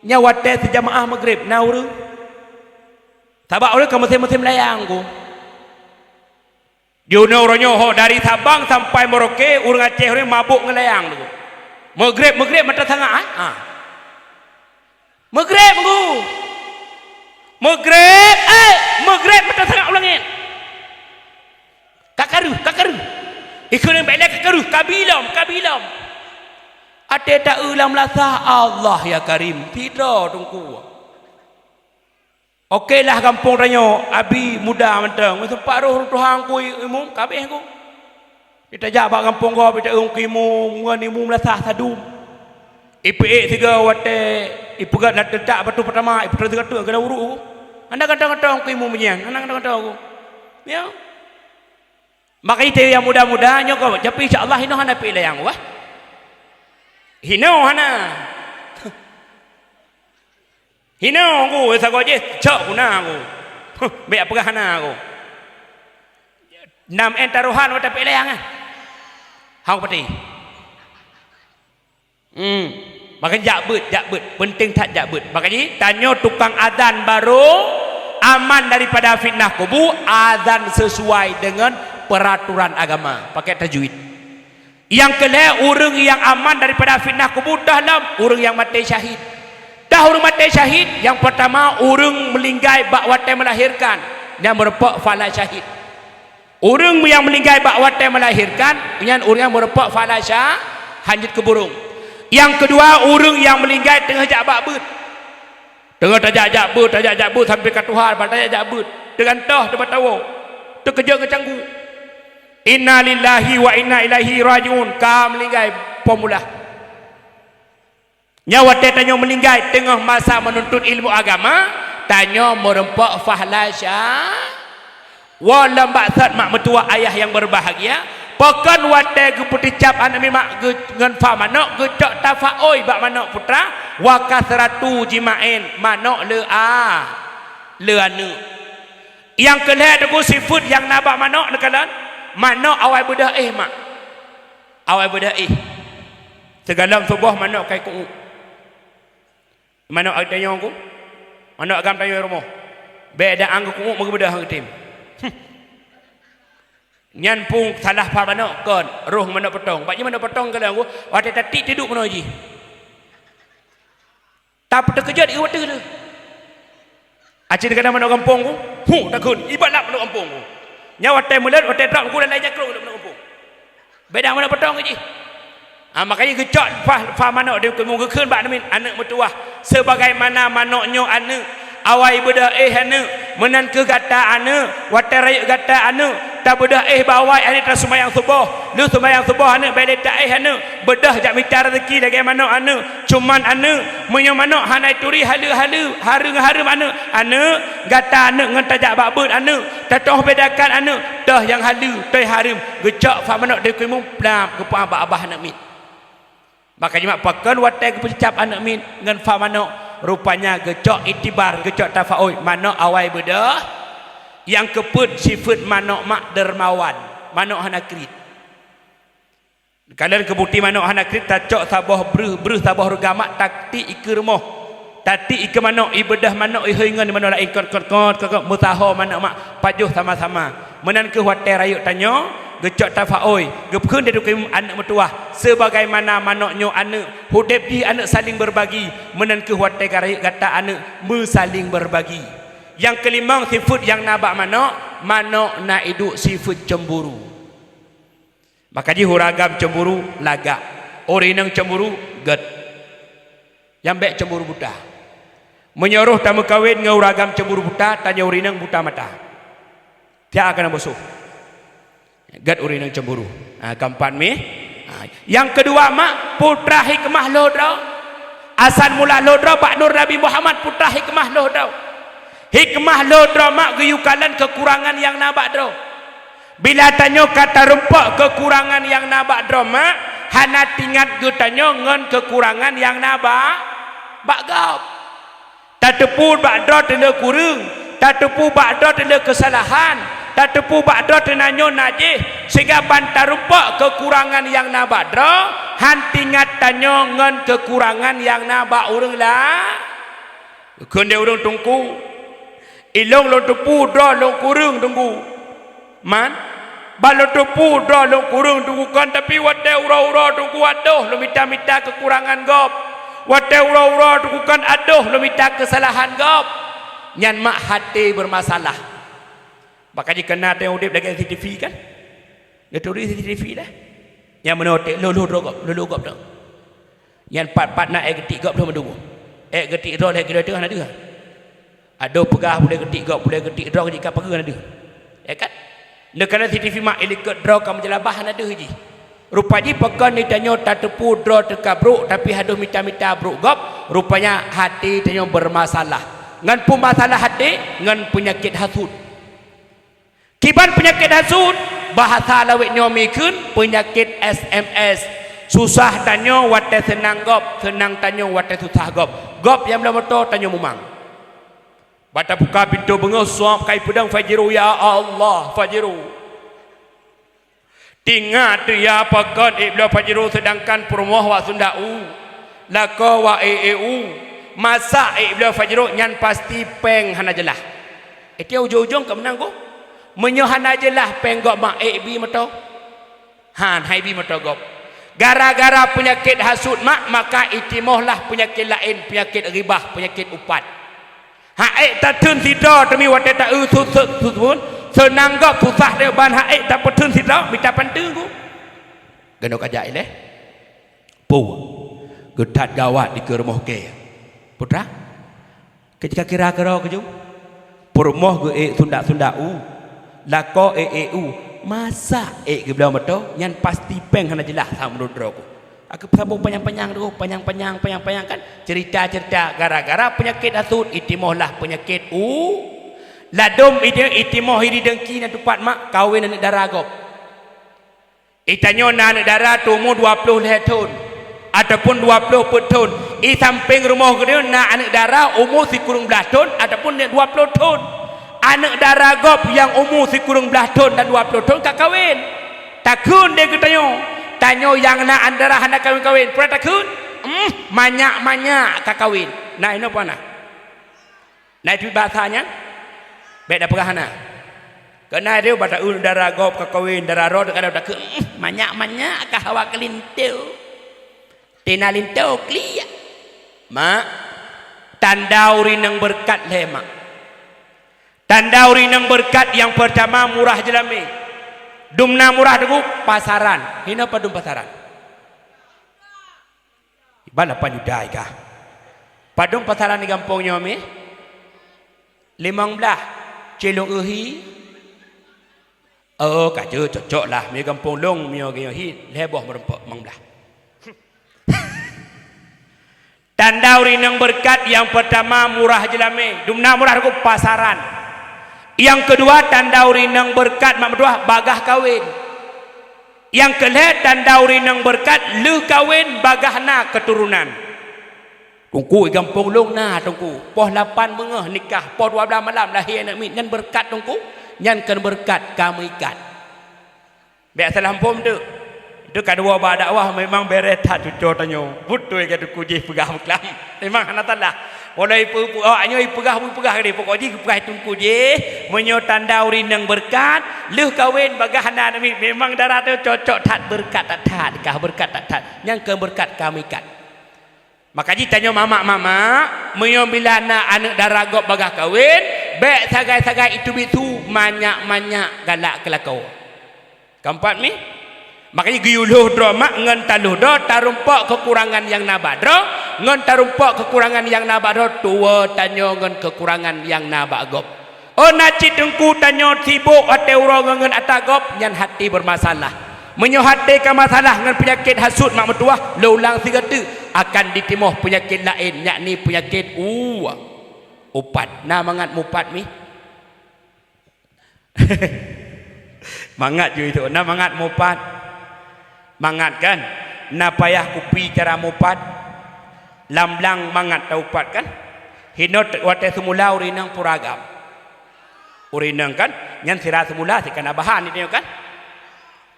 nyawa teh sejamaah maghrib nauru tabak orang ke musim-musim layang ku diuna orangnya dari Sabang sampai Merauke orang Aceh orang mabuk ngelayang tu maghrib mata tengah maghrib ku maghrib mata tengah ulangin kakaru ikut yang baiklah kakaru kabilam ada tak ulam lasah Allah ya Karim tidak tunggu okeylah kampung tanya abi muda mentang masa paruh Tuhan ku imum kabeh ku kita jabak kampung kau kita kimu ngan imum lasah sadum ipe tiga wate ipugat nak tetak batu pertama ipu tiga tu kena uruk anda kata-kata ku imum menyan anda kata-kata aku ya maka itu yang muda-mudanya kau tapi insyaallah ino hana pilih yang wah hino hana hino ku sago je cak guna ku be apa hana ku nam entaruhan wata pilih yang hang pati maka jakbut penting tak jakbut makanya tanya tukang azan baru aman daripada fitnah kubur azan sesuai dengan peraturan agama pakai tajwid yang kedua orang yang aman daripada fitnah kubur dalam orang yang mati syahid dah orang mati syahid yang pertama orang melinggai bak wate melahirkan yang merupak fala syahid orang yang melinggai bak wate melahirkan dengan orang yang merupak fala syah hanjit ke burung yang kedua orang yang melinggai tengah jabak but tengah tajak but sampai ke Tuhan pada tajak but dengan tah tempat tahu terkejar kecanggu inna lillahi wa inna ilaihi rajiun kam melinggai pemulah nyawa tanya melinggai tengah masa menuntut ilmu agama tanya merempak fahlasya walam baksat mak metua ayah yang berbahagia pekan wate geputi cap anak mak dengan fa manok gecok tafaoi bak manok putra wa kasratu jimain manok le anu yang kelih deku sifat yang nabak manok nekalan manok awal budak mak awal budak segalam subuh manok kai ku manok ada yang aku manok agam tayo rumah beda angku ku mengebedah hang tim nyan pung salah pa manok kon roh manok petong baknya manok petong kalau aku wate tati tidur mano ji tak terkejut iwat tu acin kadang manok kampung ku takun ibarat manok kampung ku nyawa teh mulut wate drop ku dan lain jakro dalam kampung beda manok petong ji makanya gecot fa manok dia kemun bak namin anak metuah sebagaimana manoknya anak awai beda anak menan ke gata anak wate rayuk gata anak tak beda bawai anak tak sembahyang subuh lu sembahyang subuh anak balik tak anak bedah jak minta rezeki lagi manok anak cuman anak menyo manok hanai turi halu haru anak gata anak ngan tajak babut anak tatoh bedakan anak dah yang halu tai harum gecok fa manok dia kemung plap ke abah anak mit makanya mak pakan watai kepecap anak min dengan fa manok rupanya gecok itibar gecok tafaoi manok awai bedah yang keput sifat manok mak dermawan manok hanakrit kalian kebuti manok hanakrit tacok sabah bruh sabah rugamak takti ikirmoh tati ike manok ibedah manok ihengan manok lain kot mutaho manok mak pajuh sama-sama menan ke watai rayuk tanya gecok tafaoi gepkeun dia dukai anak metuah sebagaimana manoknya anak hudep di anak saling berbagi menan ke watai rayuk kata anak saling berbagi yang kelima sifat yang nabak manok na hidup sifat cemburu maka di huragam cemburu lagak orang yang cemburu get yang baik cemburu buta menyuruh tamu kawin nguragam cemburu buta tanya orang yang buta mata dia akan musuh gat orang yang cemburu keempat yang kedua mak putra hikmah lodra asal mula lodra Pak Nur Nabi Muhammad putra hikmah lodra hikmah lodra mak geyukalan kekurangan yang nabak dro bila tanya kata rempak kekurangan yang nabak dro mak hana tingat getanya ngan kekurangan yang nabak bak gap tak tepu bak dro tenda kurung tak tepu bak dro tenda kesalahan tak tepu bak dro tenda nyo najih sehingga bantar rempak kekurangan yang nabak dro han tingat tanya ngan kekurangan yang nabak urang lah Kun dia urung tungku. Ilong lo tepu dra lo kurung tunggu. Man. Balo tepu dra lo kurung tunggu kan tapi wate ura-ura tunggu aduh lo minta kekurangan gop. Wate ura-ura tunggu kan aduh lo minta kesalahan gop. Nyan mak hati bermasalah. Maka jika nak tengok udip dekat CCTV kan. Dia tulis CCTV dah. Yang menotek lulu gop dah. Yang pat nak getik gop dah menunggu. Getik draw lagi kira tengah ada. Ada pegah boleh getik gop, boleh getik draw jika pegah ada. Kan? Nekana CCTV mak elikat draw kamu jelabah ada haji. Rupanya pekan ni tanya tak tepu draw terkabruk tapi haduh minta bruk gop. Rupanya hati tanya bermasalah. Ngan pun masalah hati, ngan penyakit hasud. Kiban penyakit hasud, bahasa lawik nyomi kun penyakit SMS. Susah tanya wate senang gop, senang tanya wate susah gop. Gop yang belum betul tanya mumang. Bata buka pintu bengah suap kai pedang fajiru ya Allah fajiru. Tingat ya pakan ibla fajiru sedangkan permoh wa sundau. Lako wa masa ibla fajiru nyan pasti peng hana jelah. Itu ujung-ujung ke menang go. Menyohana jelah peng gop mak bi meto. Han hai bi meto gop. Gara-gara penyakit hasud mak maka itimohlah penyakit lain, penyakit ribah, penyakit upat. Haik tak tun sida demi wate tak susut senang gop susah dia ban haik tak petun sida minta panteng ku. Gano kajak ile. Pu. Getat gawat di ke rumah ke. Putra. Ketika kira-kira ke jum. Permoh ge sunda lako masa ke bilang betul yang pasti peng hana jelas sama menurut aku. Aku sambung panjang-panjang dulu, panjang-panjang kan cerita-cerita gara-gara penyakit hasud itimohlah penyakit ladum itimoh hiri dengki na tupat mak kawin anak darah gop. Itanyo na anak darah tu umur 20 tahun ataupun 20 tahun. I samping rumah dia na anak darah umur si kurang 10 tahun ataupun 20 tahun. Anak darah gop yang umur si kurang 10 tahun dan 20 tahun tak kahwin. Takun dia katanya. Tanyo yang nak antara hendak kahwin. Pernah takun? Banyak tak kahwin. Nah ini apa nak? Nah itu bahasanya. Beda perahana. Kena dia pada darah gop kahwin. Darah roh kadang takun. Banyak kah hawa kelintiu. Tina lintiu klia. Mak. Tanda urinang berkat lemak. Tanda urinang berkat yang pertama murah jelami. Dumna murah dulu pasaran. Hina apa dum pasaran? Bala panjudai kah? Padum pasaran di kampung nyomi. 15 celung uhi. Kaca cocok lah. Mi kampung long mi hi leboh merempok 15. Tanda urinang berkat yang pertama murah jelami. Dumna murah dulu pasaran. Yang kedua tanda urinang berkat mak berdua bagah kawin. Yang kelih tanda urinang berkat lu kawin bagahna keturunan. Tungku kampung long na tungku. Poh 8 mengah nikah, poh 12 malam lahir anak mit nyan berkat tungku. Nyan kan berkat kamu ikat. Biasa lampum tu. Itu kedua ba dakwah memang beres tak cucu tanyo. Betul ke tu kujih pegah muklam. Memang hana talah. Mulai anyo pegah dia pokoknya pegah tungku je menyo tanda urinang berkat leuh kawin bagahna nami memang darah tu cocok tak berkat tak kah berkat tak yang ke berkat kami kat. Maka ji tanyo mama menyo bila anak darah gop bagah kawin baik sagai-sagai itu bitu banyak galak kelakau. Keempat mi makanya giyuluh dro mak ngan taluh dro tarumpok kekurangan yang nabak dro ngan tarumpok kekurangan yang nabak dro tua tanyo ngan kekurangan yang nabak gop. Naci tengku tanyo sibuk hati urang ngan atagop nyan hati bermasalah. Menyo hati ke masalah ngan penyakit hasud mak metuah lulang sigatu akan ditimoh penyakit lain yakni penyakit upat. Nah mangat mupat mi. Mangat ju itu. Nah mangat mupat. Mangat kan na payah kupi cara mupat lamblang mangat taupat kan hinot wate semula urinang puragam urinang kan nyan sira semula si kana bahan ni kan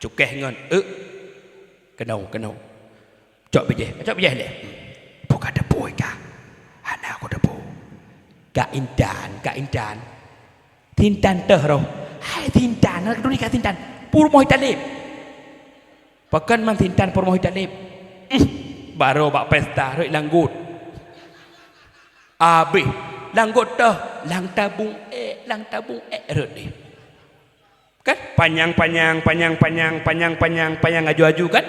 cukeh ngon kenau cok beje le buka depu ka ana ko depu Kak Intan Tintan teh roh hai Tintan nak dulu Kak Tintan purmoh talib pakan mang Tintan purmoh talib baru bak pesta roi langgut abis langgut teh lang tabung roi ni kan panjang aju kan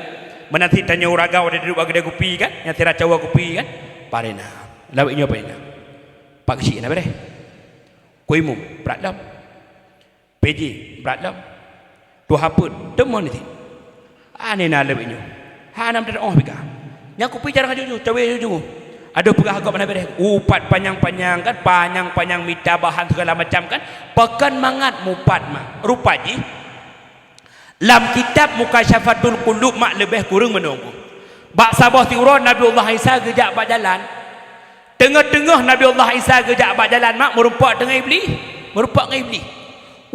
menanti tanya uragau ada duduk bagi dia kopi kan yang tira cawa kopi kan parena lawiknya parena pak kecil nak beres kuimum beradam PJ beradam tu haput demon ni ane na lawiknya hanam tak oh bika yang kopi jarang jujur cawe jujur ada pegah agak mana beres upat panjang kan panjang mita bahan segala macam kan pekan mangat mupat mah rupaji lam kitab Mukasyafatul Qulub mak lebih kurang menunggu bak sabah tiuran Nabiullah Isa gejak bak jalan tengah-tengah Nabiullah Isa gejak bak jalan mak merupak dengan iblis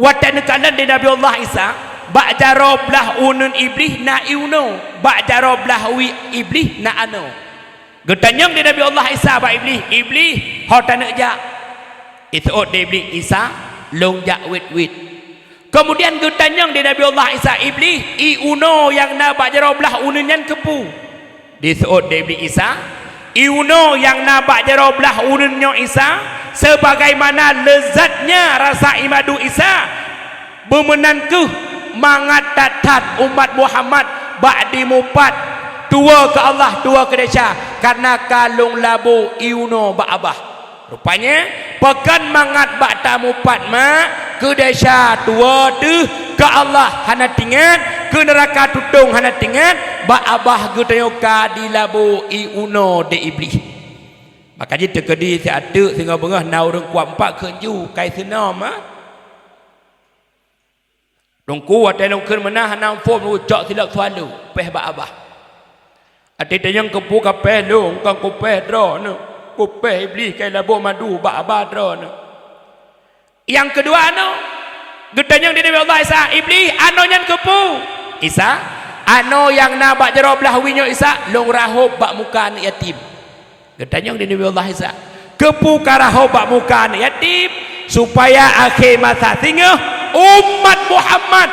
watan kalan di Nabiullah Isa bak jaroblah unun iblis na iuno bak jaroblah wi iblis na ano getanyang di Nabiullah Isa bak iblis hau tanak jak itu di iblis Isa long jak wit kemudian getanyang di Nabiullah Isa iblis iuno yang na bak jaroblah ununyan kepu disebut di iblis Isa iuno yang na bak jaroblah ununnya Isa sebagaimana lezatnya rasa imadu Isa bemenanku mangat tatat umat Muhammad ba'di mupat tua ke Allah tua ke desa karena kalung labu iuno ba'abah rupanya pekan mangat ba'ta mupat mak ke desa tua tu ke Allah hana tingat ke neraka tutung hana tingat ba'abah getayoka di labu iuno de iblis maka jadi terkedi si aduk sehingga bengah naurung kuat empat kenju kai senam Longku ada longken menah nang form ucap silap sualu peh ba abah. Ada yang kepu kapeh long kang kopeh dro no. Kopeh iblis kai labo madu ba abah dro no. Yang kedua no. Gedanyang di Nabi Allah Isa iblis ano nyan kepu. Isa ano yang na bak jero belah winyo Isa long rahop bak muka anak yatim. Gedanyang di Nabi Allah Isa kepu karahop bak muka anak yatim supaya akhir masa tinggal umat Muhammad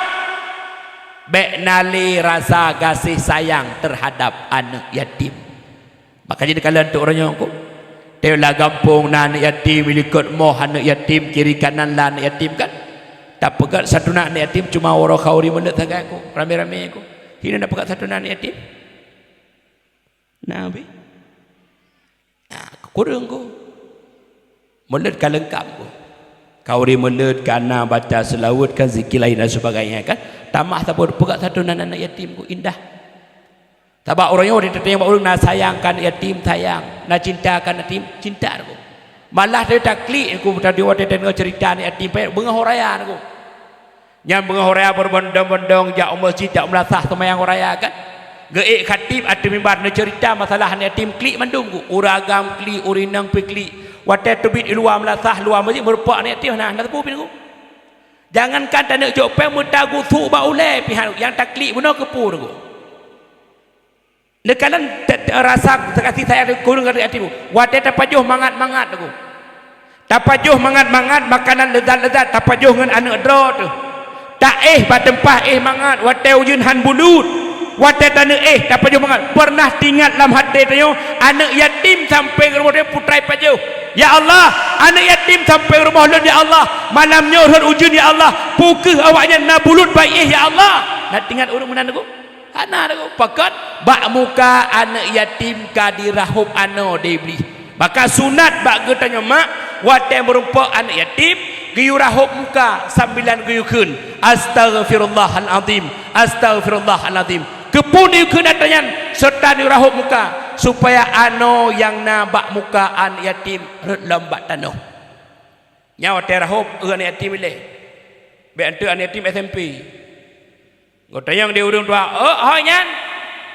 beknali rasa kasih sayang terhadap anak yatim. Makanya kalian tu orangnya aku telah gampung na anak yatim ikut moh anak yatim kiri kanan lah anak yatim kan tak pegat satu anak yatim cuma orang khauri mendet sangat aku rame-rame aku ini nak pegat satu anak yatim nabi kurang aku mendet kan lengkap aku kau melet karena baca selawat kan zikir lain dan sebagainya kan tamah tak boleh pegat satu anak yatim ku indah tabak orangnya orang tertanya orang nak sayangkan yatim sayang nak cintakan yatim cinta aku malah dia tak klik aku tadi waktu tengok cerita yatim payah bengah horaya aku yang bengah horaya berbondong-bondong jak masjid jak melasah semayang horaya kan geik khatib ada mimbar nak cerita masalah yatim klik mandum ku uragam klik urinang pe klik wadah tebit luar melasah luar masjid merupak ni yatim nah nak tepu pin aku jangankan tak nak jopeng mutagu su ba ulai pihak yang taklid benar kepu aku nekalan rasa kasih sayang kurang dari yatim wadah tapajuh mangat-mangat aku tapajuh mangat-mangat makanan lezat-lezat tapajuh dengan anak dro tu tak batempah mangat wadah ujun han bulut wadah tanah tapajuh mangat pernah tinggal dalam hati tu anak yatim sampai ke rumah dia putrai pajuh. Ya Allah, anak yatim sampai rumah ulun ya Allah. Malam nyorhon ujun ya Allah. Pukul awaknya na bulut baik ya Allah. Nak tinggal urang menan aku. Ana aku pakat bak muka anak yatim ka dirahub ano dibeli. Maka sunat bak getanya mak wate merupa anak yatim giyu rahub muka sambilan giyukeun astaghfirullahal azim. Astaghfirullahal azim. Kepuni kenatanyan serta dirahub muka supaya ano yang nabak muka an yatim lembat tanah nyawa terahub an yatim ile be ante an yatim SMP ngotayang dia urang tua hoi nyan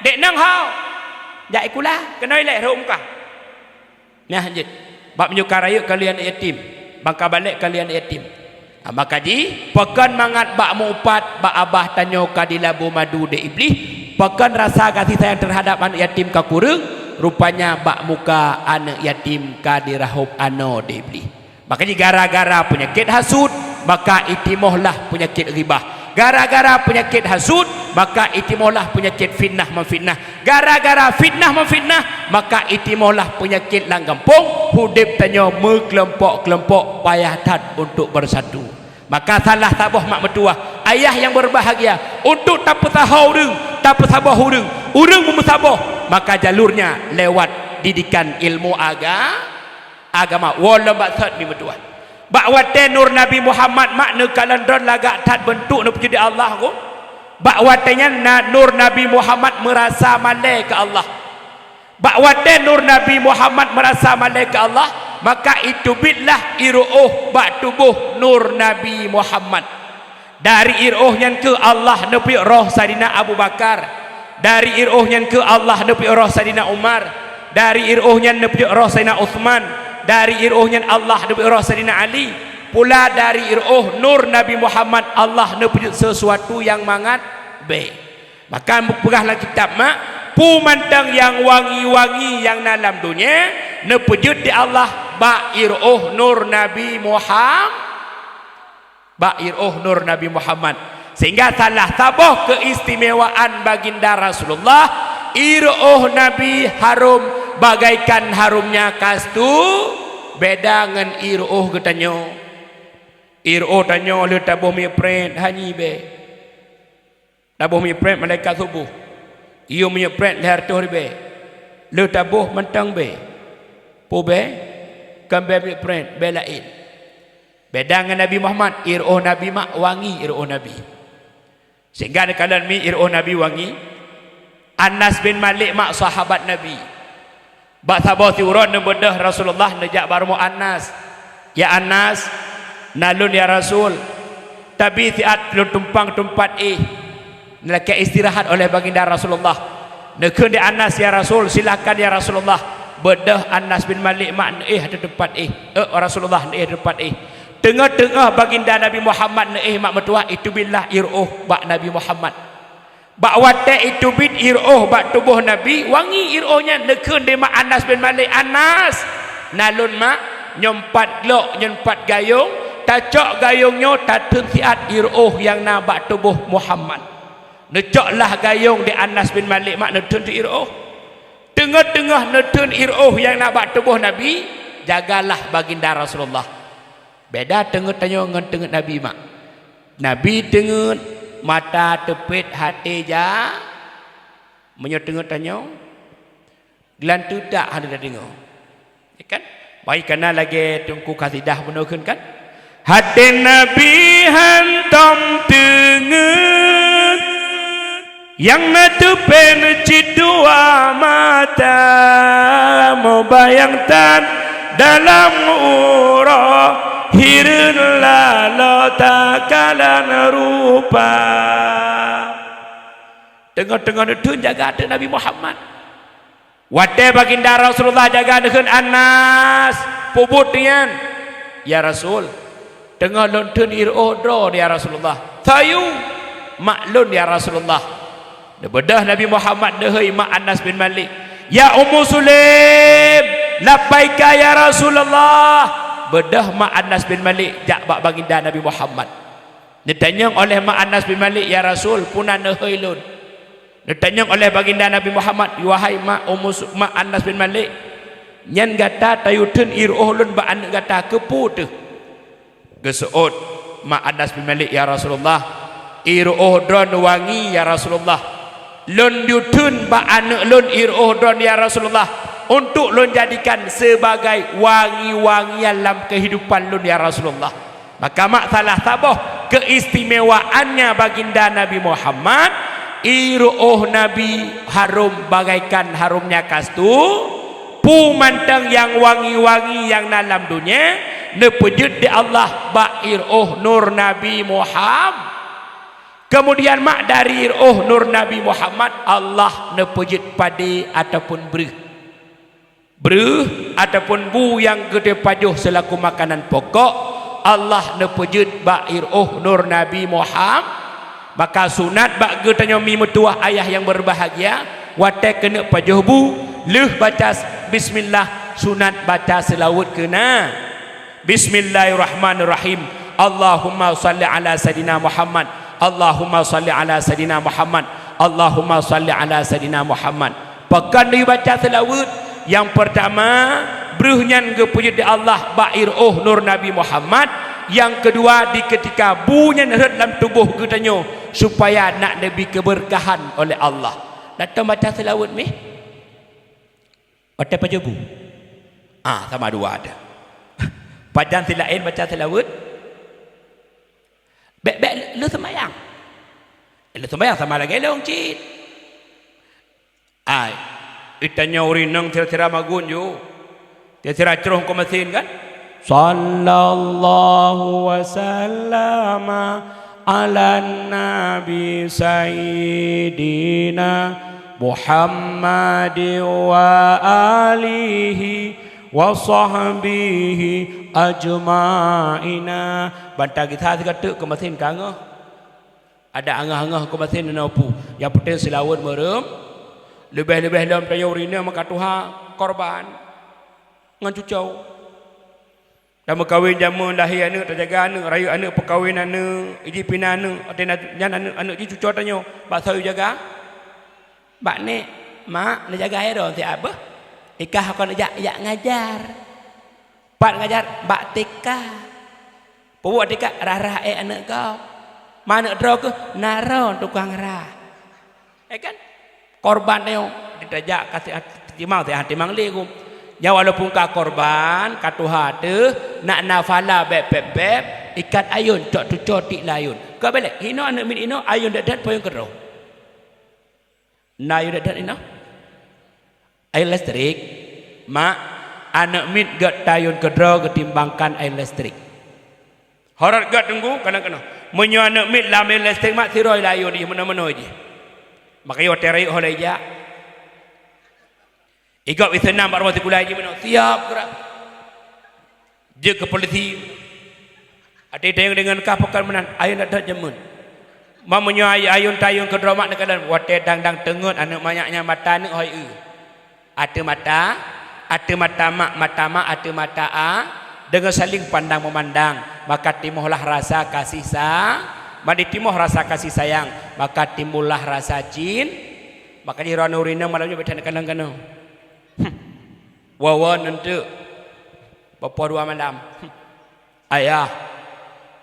dek nang hau jai kula kena ile rahub muka nah lanjut bab menyukar ayo kalian yatim bangka balik kalian yatim maka ji pekan mangat bak mupat bak abah tanyo ka di labu madu de iblis pekan rasa kasih sayang terhadap anak yatim ka kurang rupanya bak muka anak yatim ka dirahub ano de iblis Makanya gara-gara penyakit hasud, maka itimohlah penyakit ribah. Gara-gara penyakit hasud, maka itimohlah penyakit fitnah memfitnah. Gara-gara fitnah memfitnah, maka itimohlah penyakit langgampung. Hudib tanya kelompok-kelompok payah tad untuk bersatu. Maka salah tabuh mak mertua, ayah yang berbahagia untuk tak tahu urang, tak sabah urang memusabah, maka jalurnya lewat didikan ilmu agama. Wala maksud mi mertua. Bakwate nur Nabi Muhammad makna kalandron lagak tat bentuk nu jadi Allah ko. Bakwatenya nur Nabi Muhammad merasa malai ke Allah. Bakwate nur Nabi Muhammad merasa malai ke Allah, maka itu bitlah iruh bak tubuh nur Nabi Muhammad. Dari iruh yang ke Allah nepi roh Saidina Abu Bakar, dari iruh yang ke Allah nepi roh Saidina Umar, dari iruh yang nepi roh Saidina Uthman, dari iruhnya Allah nepi roh Saidina Ali, pula dari iruh nur Nabi Muhammad Allah nepi sesuatu yang mangat be. Maka pegahlah kitab mak pumandang yang wangi-wangi yang dalam dunia nepejut di Allah ba iruh nur Nabi Muhammad, ba iruh nur Nabi Muhammad. Sehingga salah tabuh keistimewaan baginda Rasulullah, iruh Nabi harum bagaikan harumnya kastu, beda dengan iruh getanyo. Iruh tanyo le tabuh mi pret hanyi be. Tabuh mi pret malaikat subuh. Iyo mi pret leher tu be. Le tabuh mentang be. Po be kambe mi pret be lain. Beda dengan Nabi Muhammad, iruh Nabi mak wangi iruh Nabi. Sehingga kalau mi iruh Nabi wangi, Anas bin Malik mak sahabat Nabi. Bak sabah tiuran bedah Rasulullah nejak barmu Anas. Ya Anas, nalun ya Rasul. Tapi tiat lu tumpang tempat Nelaka istirahat oleh baginda Rasulullah. Nekun di Anas ya Rasul, silakan ya Rasulullah. Bedah Anas bin Malik mak ada tempat Rasulullah tempat Tengah-tengah baginda Nabi Muhammad mak mertua itu billah iruh bak Nabi Muhammad. Bak wate itu bid iruh bak tubuh Nabi wangi iruhnya nekun de mak Anas bin Malik. Anas nalun mak nyempat glok nyempat gayung tacok gayungnya tatun siat iruh yang na bak tubuh Muhammad. Necoklah gayung di Anas bin Malik mak netun di iruh. Tengah-tengah netun iruh yang na bak tubuh Nabi, jagalah baginda Rasulullah. Beda tengah tanya dengan tengah Nabi mak. Nabi tengah mata tepit hati ja menyetengah tanya gelan tu tak ada dengar ya kan baik kena lagi tungku kasidah menukan kan hati Nabi hantam tengah yang natupin cidua mata mau bayangkan dalam urah hirun lalo takalan rupa. Tengah-tengah itu jaga ada Nabi Muhammad. Wate baginda Rasulullah jaga dengan Anas pubutnya. Ya Rasul, tengah lontun irodro ya Rasulullah. Tayu maklun ya Rasulullah. Bedah Nabi Muhammad dehai mak Anas bin Malik. Ya Ummu Sulaim, labbaika ya Rasulullah. Bedah mak Anas bin Malik jak bak baginda Nabi Muhammad. Ditanya oleh mak Anas bin Malik, ya Rasul punah nehailun. Ditanya oleh baginda Nabi Muhammad, wahai mak mak Anas bin Malik, nyan gata tayutun iruhlun ba an gata kepu tu. Geseut mak Anas bin Malik, ya Rasulullah, iruhdron wangi ya Rasulullah. Lun yutun ba an lun iruhdron ya Rasulullah. Untuk lun jadikan sebagai wangi-wangian dalam kehidupan lun ya Rasulullah. Maka mak salah tabuh keistimewaannya baginda Nabi Muhammad, iruh Nabi harum bagaikan harumnya kastu, pumantang yang wangi-wangi yang dalam dunia nepejut di Allah ba iruh nur Nabi Muhammad. Kemudian mak dari iruh nur Nabi Muhammad Allah nepejut padi ataupun beruh ataupun bu yang gede pajuh selaku makanan pokok Allah nepejut ba'ir nur Nabi Muhammad. Maka sunat bak ge tanya mi mertua ayah yang berbahagia wate kena pajuh bu leh baca bismillah, sunat baca selawat kena Bismillahirrahmanirrahim. Allahumma salli ala sayidina Muhammad. Allahumma salli ala sayidina Muhammad. Allahumma salli ala sayidina Muhammad. Pekan dia baca selawat. Yang pertama, beruhnyan kepuji di Allah ba'ir nur Nabi Muhammad. Yang kedua, di ketika bunyian dalam tubuh kitanya supaya nak Nabi keberkahan oleh Allah. Datang baca selawat ni. Otak pajabu. Sama dua ada. Pajan si lain baca selawat. Bek lu semayang. Lu semayang sama lagi long cit. Itanya urinang tira-tira magun ju. Tira-tira cerong ko mesin kan? Sallallahu wasallama ala nabi sayyidina Muhammad wa alihi wa sahbihi ajma'ina. Bantah kita kata ke mesin kangah. Ada angah-angah ke mesin na opu. Yang penting selawat merem. Lebih-lebih dalam tanya urina maka Tuhan korban ngan cucau. Dan berkahwin jamu lahir anak terjaga anak raya anak perkahwin anak iji pina anak dan anak iji cucau tanya bak saya jaga. Bak ni mak nak jaga air dong si abah. Ikah kau nak ngajar. Pak ngajar bak tika. Puak tika rarah anak kau. Mana draw ke naron tukang rah. Kan? Korban dia ditajak kasih timang teh hati mang le ku. Ya walaupun ka korban ka Tuhan tu nak nafala beb ikat ayun cok tu cotik layun. Ka balik hino anak min ino ayun dadat poyong kero. Na ayun dadat ino. Air listrik mak anak min gat tayun kero ketimbangkan air listrik. Horat gat tunggu kadang-kadang. Menyo anak min lam air listrik mak tiroi layun di mana-mana je. Makanya terai oleh ya. Ikut Vietnam baru mati kulai je mana siap gerak. Je ke polisi. Ada yang dengan kapakan menan ayun ada jemun. Mamanya ayun tayun ke dromak nak kalan wate dang tengut anak banyaknya mata nak hoi. Ada mata mak ada mata dengan saling pandang memandang maka timbullah rasa kasih Madi timuh rasa kasih sayang, maka timbullah rasa jin. Maka di rana urina malamnya bercanda kadang-kadang. Wawan nanti bapa dua malam. Ayah,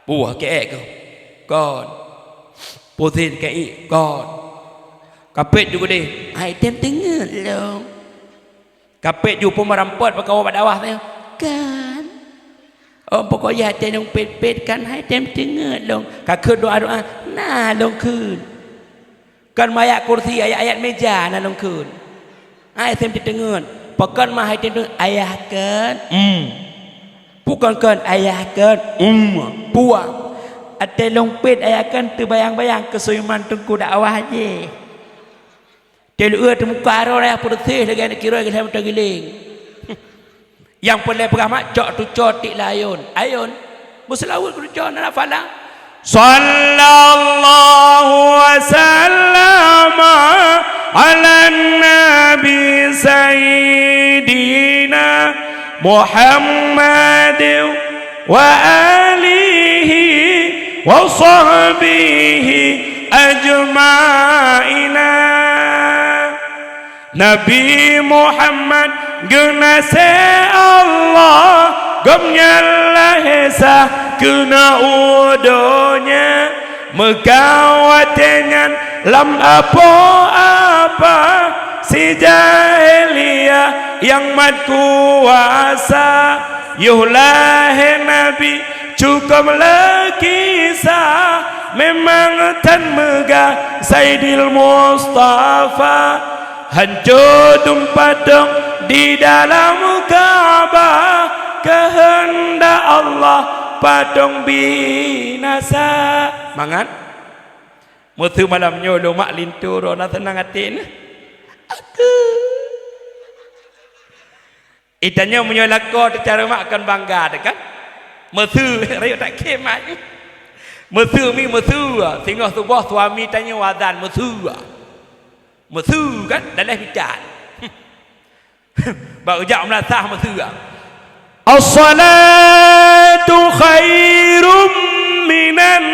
buah kek kau, kon, putin kek kon, kapet juga deh. Item tengah loh. Kapet juga pun merampot pakau pada awah tu. Kan. Pokoknya hati nong pet kan hai tem tengah long. Kakek doa nah long kun. Kan mayak kursi ayat meja nah long kun. Hai tem tengah. Pakan mah hai tem ayah kan. Bukan kan ayah kan. Puang. Ate long pet ayah kan terbayang-bayang kesuiman tengku dakwah je. Telu tu muka ro ayah putih lagi nak kira kita macam giling. Yang boleh beramak cok tu cotik layun ayun berselawat ku cok nak falang sallallahu wasallam ala nabi sayyidina Muhammad wa alihi wa sahbihi ajma'ina. Nabi Muhammad genase Allah gomnya hesa kena udonya megawatnya lam apa si jahiliyah yang mat kuasa yulah Nabi cukup kisah memang tan megah Sayyidil Mustafa hancur padang di dalam Ka'bah kehendak Allah padang binasa. Mangan mutu malam nyolo mak lintu rona tenang hati ni. Aku itanya menyolako cara mak akan bangga kan. Mutu rayu tak kemat. Mutu mi mutu tengok tubuh suami tanya wazan mutu. Mutu kan dalam bicara. Baru jauh melatah mutu. As-salat khairum minan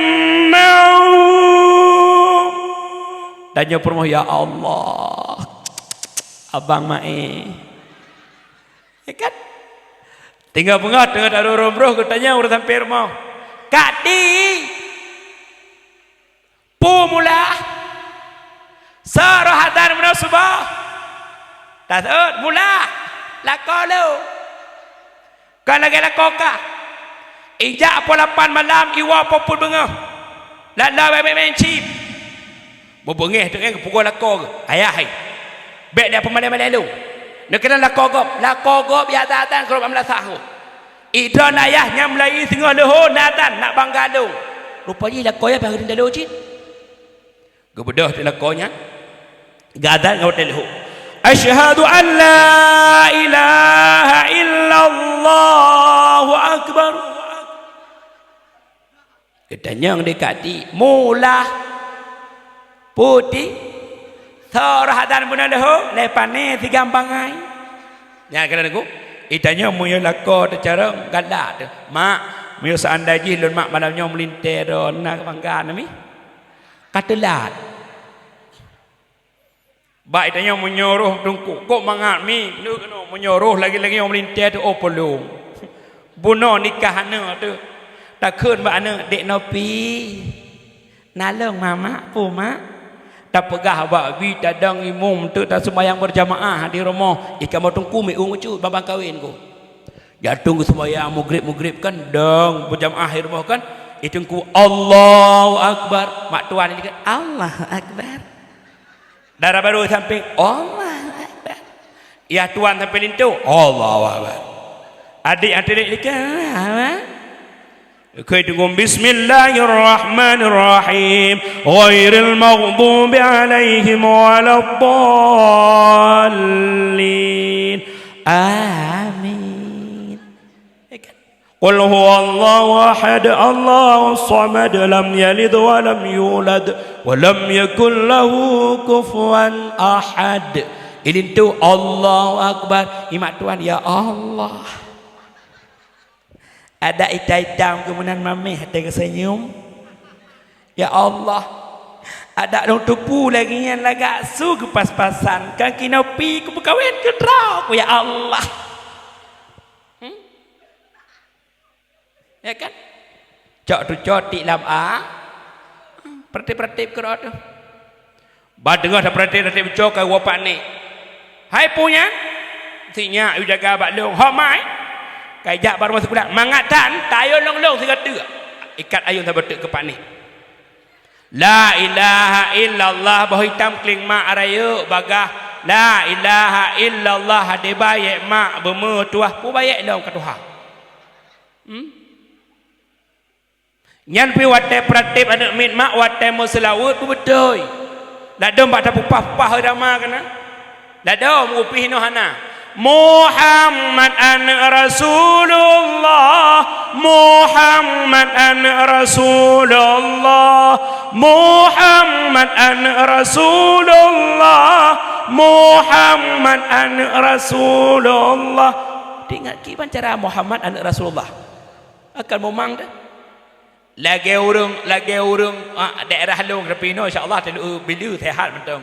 naum. Tanya permoh, ya Allah, abang mae, kan? Tinggal pengat dengan ada rombroh, katanya udah sampai rumah. Kak di, pumula, sarahatan menasubah, tasut mula, lakolu, kalau lagi lakoka, ijak apa 8 malam, iwa apa pun bengah, lala main chip, berbengah dengan pukul lakok, ayah hai, baik dia pemain lalu. Nak kena lakogop ya datan kalau amla sahu. Idon ayahnya mulai tengah leho natan nak banggalung. Rupanya lakoya bagi dalu cit. Gebedah tu lakonya. Gadan ngau leho. Asyhadu an la ilaha illallah akbar. Ketanya dekati mula putih Sarahatan pun ada ho, lepane tiga bangai. Ya kena aku. Itanya muya lako cara galak tu. Mak, muya seandainya lun mak malamnya melintero nak bangga nami. Katelat. Baik itanya menyuruh dungku kok mangat mi, nu kena menyuruh lagi-lagi yang melintir tu oh pelung. Bunuh nikahana tu. Tak keun ba ana dek nopi. Nalong mama pu mak. Tak pegah abak bi tadang imum tu tak sembahyang berjamaah di rumah ikan motong kumi ungu babang kawin ku jatuh ke sembahyang maghrib kan dang berjamaah di rumah kan itu ku Allahu akbar mak tuan ini kan Allahu akbar darah baru samping Allahu akbar ya tuan sampai itu Allahu akbar adik-adik ini kan Kaitung Bismillahirrahmanirrahim Ghairil maghdubi alaihim waladdallin Amin. Qul huwallahu ahad Allahus samad lam yalid wa lam yulad wa lam yakul lahu kufuwan ahad. Ini tu Allahu akbar. Imak tuan ya Allah. Ada itai-itam kemudian mamih ada senyum. Ya Allah. Ada dong tupu lagi yang lagak su ke pas-pasan. Kaki nopi ke berkawin ke drau. Ya Allah. Ya kan? Cok tu cotik lam a. Pertip-pertip ke roh tu. Ba dengar dah pertip-pertip cok ke wapak ni. Hai punya. Sinya you jaga abak long. Hok mai. Kajak baru masuk budak mangatan tayo long-long si kata ikat ayun tak betul ke pak ni la ilaha illallah bah hitam kling mak araya bagah la ilaha illallah hade bayak mak berme tuah pu bayak long ke tuha nyan pi wate pratip ada mit mak wate mo selawut pu betul la dom bak ta pupah-pupah rama kana la dom upih no hana Muhammad an Rasulullah Muhammad an Rasulullah Muhammad an Rasulullah Muhammad an Rasulullah. Ingat kiban cara Muhammad an Rasulullah akan memang dah lagi urung daerah long repino insyaallah telu bila sehat mentang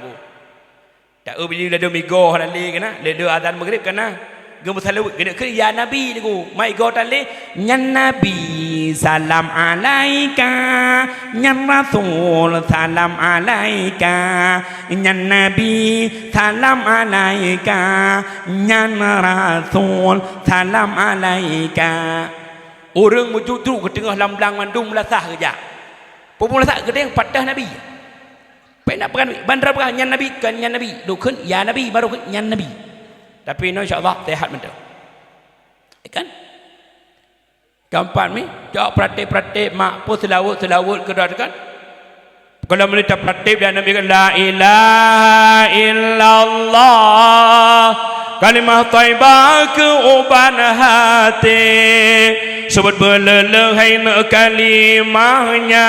tak bila dah migo halali kana le adan maghrib kana gemu salu gede ke ya nabi niku mai go tali nyan nabi salam alaika nyan rasul salam alaika nyan nabi salam alaika nyan rasul salam alaika orang mujudru ke tengah lamblang mandung melasah kerja pemulasah gede padah nabi nak pekan bandar pekan nyan nabi kan nyan nabi dukun ya nabi baru nyan nabi tapi insyaallah sehat betul kan gampang ni jawab praktik mak pun selawut ke dah kan kalau mereka praktik dan nabi kan la ilaha illallah kalimah thayyibah ke uban hati sebut belelehai nak kalimahnya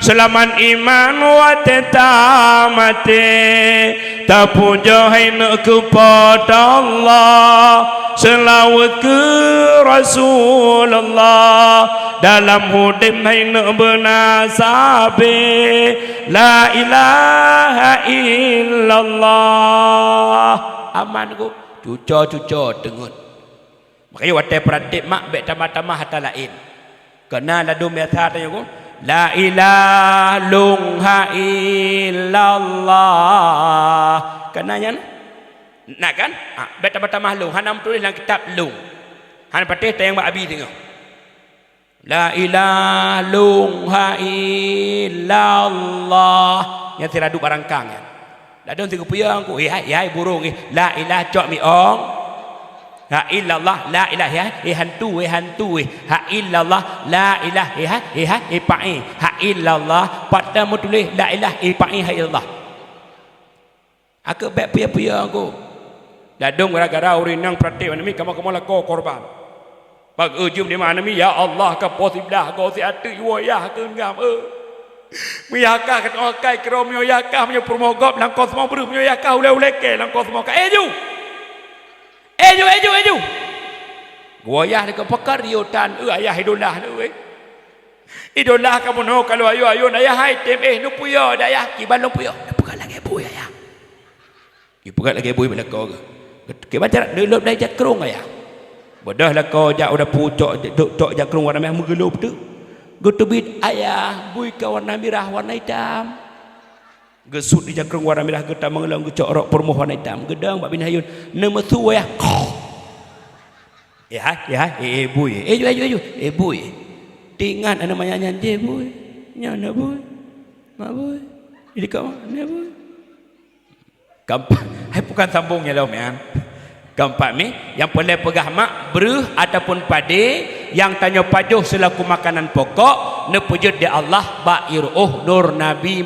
selaman iman wa tetamate tapuja haina kepada Allah selawat ke Rasulullah dalam hudim haina bernasabe la ilaha illallah aman ku cuca dengut makanya watai peradik mak bek tamah-tamah hatta lain kena ladu biasa tanya ku la ilaha lungha illallah kenanya nak kan bek tamah-tamah lung hanam tulis dalam kitab lung han patih tayang mak abi tengok la ilaha lungha illallah yang tiradu barangkang ya dak don tiga puyang ku hai burung la ilaha cok mi ong ha illallah la ilaha hantu ha illallah la ilaha pai ha illallah pada tulis la ilaha pai ha illallah aku bek puyang aku dadung gara-gara urinang pratik nami kamu lako korban bag ujum di mana mi ya Allah ka posiblah go si atu wayah ke ngam mi yakah kat okai kromyo yakah menyo promogop lang kosmo bru menyo yakah ule ke lang kosmo ka eju wayah ni ka pakar yotan ayah idolah tu idolah kamu no kalau ayo ayah hai tem nu puyo dayah kiban lo puyo pekat lagi bu ya pekat lagi bu belako ke baca delop dai jak krong ayah bodoh lah kau jak udah pucuk tok jak krong warna merah menggelup tu gutubit ayah bui ka warna merah warna hitam gesut di jak krong warna merah getam mengelang gecok rok permoh warna hitam gedang bak bin hayun nemesu ayah bui bui tingan ana namanya je bui nyana bui mak bui jadi kau mana bui gampang hai bukan sambungnya dah men keempat ni yang boleh pegah mak beruh ataupun pade yang tanya pajuh selaku makanan pokok ne pujud di Allah bairuh nur Nabi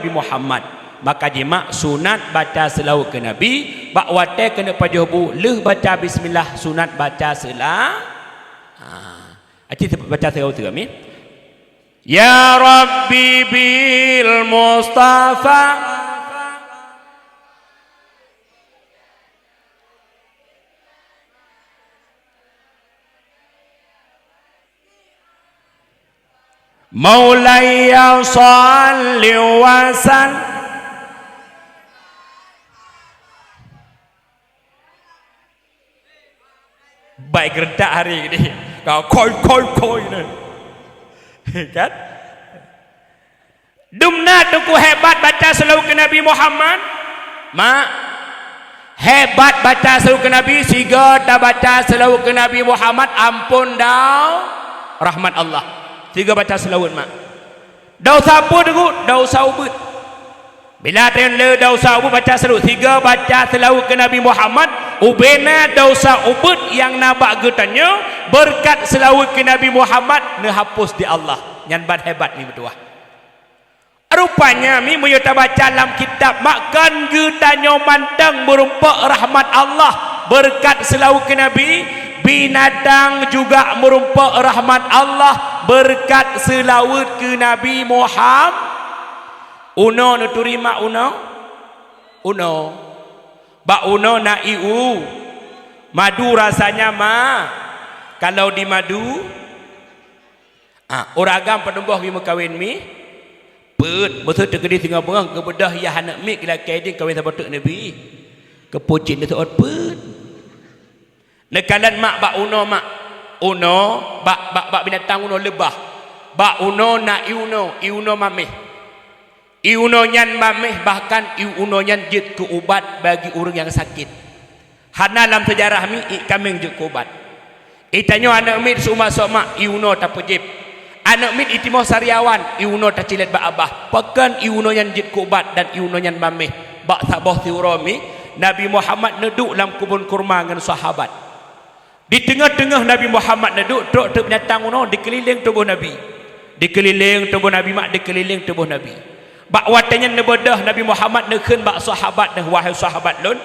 Muhammad maka jima sunat baca selawat ke Nabi bak wate kena pajuh bu leh baca bismillah sunat baca selah baca selawat tu amin ya Rabbi bil Mustafa Maulaya salli wa sallim baik gerdak hari ini kau koi ni kan dumna tuku hebat baca selawat ke Nabi Muhammad mak hebat baca selawat ke Nabi siga dah baca selawat ke Nabi Muhammad ampun dah rahmat Allah tiga baca selawat mak dau sapu degu dau saubut bila ten le dau saubut baca selawat tiga baca selawat ke Nabi Muhammad ubena dau saubut yang nabak getanya berkat selawat ke Nabi Muhammad ne hapus di Allah nyan bad hebat ni betul rupanya mi menyata baca dalam kitab makan getanya mantang merumpak rahmat Allah berkat selawat ke Nabi binatang juga merumpak rahmat Allah berkat selawat ke Nabi Muhammad uno nuturima uno bak uno na iu madu rasanya ma kalau di madu oragam penembah mi kawin mi pet betul tegedi tinggal berang kebedah ya anak mi kila keding kawin sabatuk Nabi kepucin itu pet nekalan mak bak uno bak binatang uno lebah bak uno na iuno mameh iuno nyan mameh bahkan iuno nyan jid ke ubat bagi orang yang sakit hana dalam sejarah mi kambing jid ke ubat itanyo anak mit suma soma iuno tak pejib anak mit itimo sariawan iuno tak cilet bak abah pekan iuno nyan jid ke ubat dan iuno nyan mameh bak sabah tiurami Nabi Muhammad neduk dalam kubun kurma dengan sahabat di tengah-tengah Nabi Muhammad duduk truk binatang uno dikeliling tubuh Nabi mak dikeliling tubuh Nabi bak watanya nebedah Nabi Muhammad nekhen bak sahabat dah wahai sahabat lun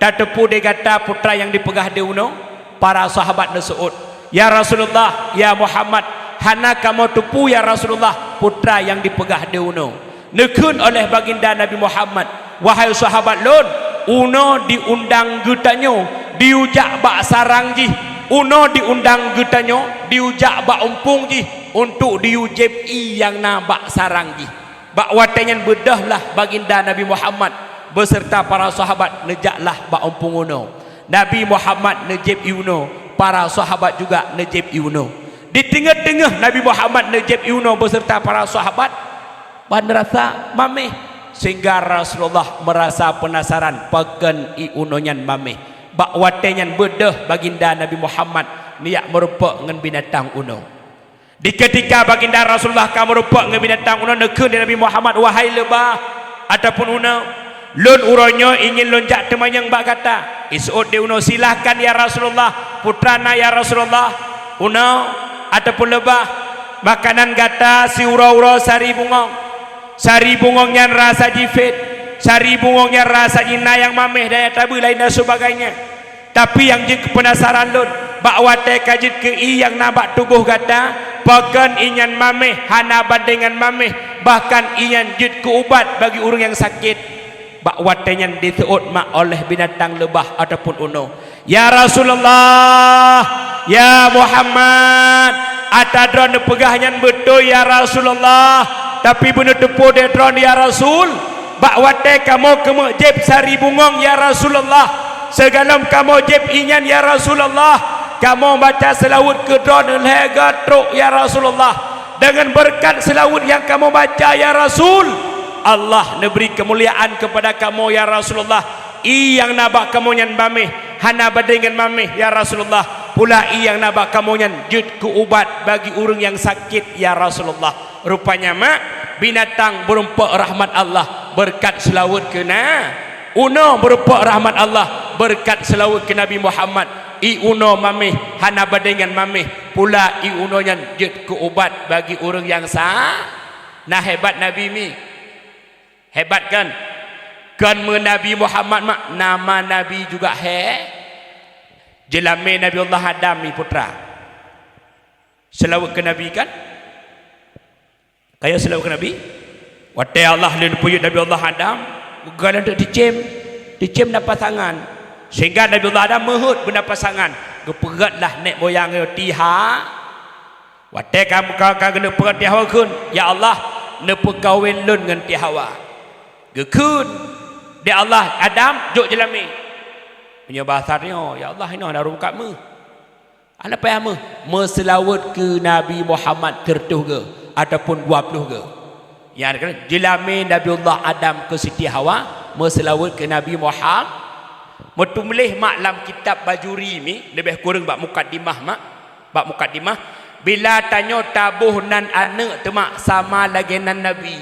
tak tepu dia kata putra yang dipegah dia uno para sahabat nesuut ya Rasulullah ya Muhammad hana kamu tupu ya Rasulullah putra yang dipegah di uno. Nekun oleh baginda Nabi Muhammad, wahai sahabat lun, uno diundang getanyo diujak bak sarang ji, uno diundang getanyo diujak bak umpung ji untuk diujib i yang na bak sarang ji. Bak watenyan bedahlah baginda Nabi Muhammad beserta para sahabat nejaklah bak umpung uno. Nabi Muhammad nejib iuno, para sahabat juga nejib iuno. Di tengah-tengah Nabi Muhammad nejib iuno beserta para sahabat merasa mameh, sehingga Rasulullah merasa penasaran pagan iunonyan mameh. Bak watenyan bedah baginda Nabi Muhammad niat merupa dengan binatang uno. Di ketika baginda Rasulullah kamu merupa dengan binatang uno nekun Nabi Muhammad, wahai lebah ataupun uno, lun uronyo ingin lonjak temanyang bak kata isut di uno, silahkan ya Rasulullah, putrana ya Rasulullah, uno ataupun lebah makanan kata si ura-ura sari bungong yang rasa jifit, sari bungong yang rasa jina yang mameh daya tabu lain dan sebagainya. Tapi yang jik penasaran lun bak wate kajit ke i yang nabak tubuh kata pagan inyan mameh hana bandingan mameh, bahkan inyan jit ke ubat bagi orang yang sakit. Bak watenyan diteut mak oleh binatang lebah ataupun uno. Ya Rasulullah, ya Muhammad, atadron pegahnya betul ya Rasulullah, tapi benar tepu dedron ya Rasul. Bak wate kamu kemujib sari bungong ya Rasulullah, segalam kamu jib inyan ya Rasulullah, kamu baca selawat ke dron lega truk ya Rasulullah. Dengan berkat selawat yang kamu baca ya Rasul, Allah memberi kemuliaan kepada kamu ya Rasulullah. I yang nabak kamu nyan mameh hana badingan mameh ya Rasulullah, pula i yang nabak kamu nyan jud ke ubat bagi orang yang sakit ya Rasulullah. Rupanya mak binatang berupa rahmat Allah berkat selawat kena uno, berupa rahmat Allah berkat selawat ke Nabi Muhammad. I uno mameh hana badingan mameh, pula i uno nyan jud ke ubat bagi orang yang nah hebat Nabi mi, hebat kan? Kan Nabi Muhammad mak nama Nabi juga jelame Nabi Allah Adam ni putra. Selawat ke Nabi kan? Kayak selawat ke Nabi. Wate Allah lin puyut Nabi Allah Adam, galan untuk dicem na pasangan. Sehingga Nabi Allah Adam mehut benda pasangan. Geperatlah nek moyang tiha. Wate kamu kau kena perat tiha kun. Ya Allah, ne pekawin lun dengan tihawa. Gekun dia Allah Adam juk jelami punya bahasanya, ya Allah ini ada rukat me ana payah me selawat ke Nabi Muhammad tertuh ke ataupun 20 ke yang ada jelami Nabi Allah Adam ke Siti Hawa me selawat ke Nabi Muhammad. Metu melih maklam kitab Bajuri ni lebih kurang bab mukaddimah mak, bab mukaddimah bila tanya tabuh nan anak tu mak sama lagi nan Nabi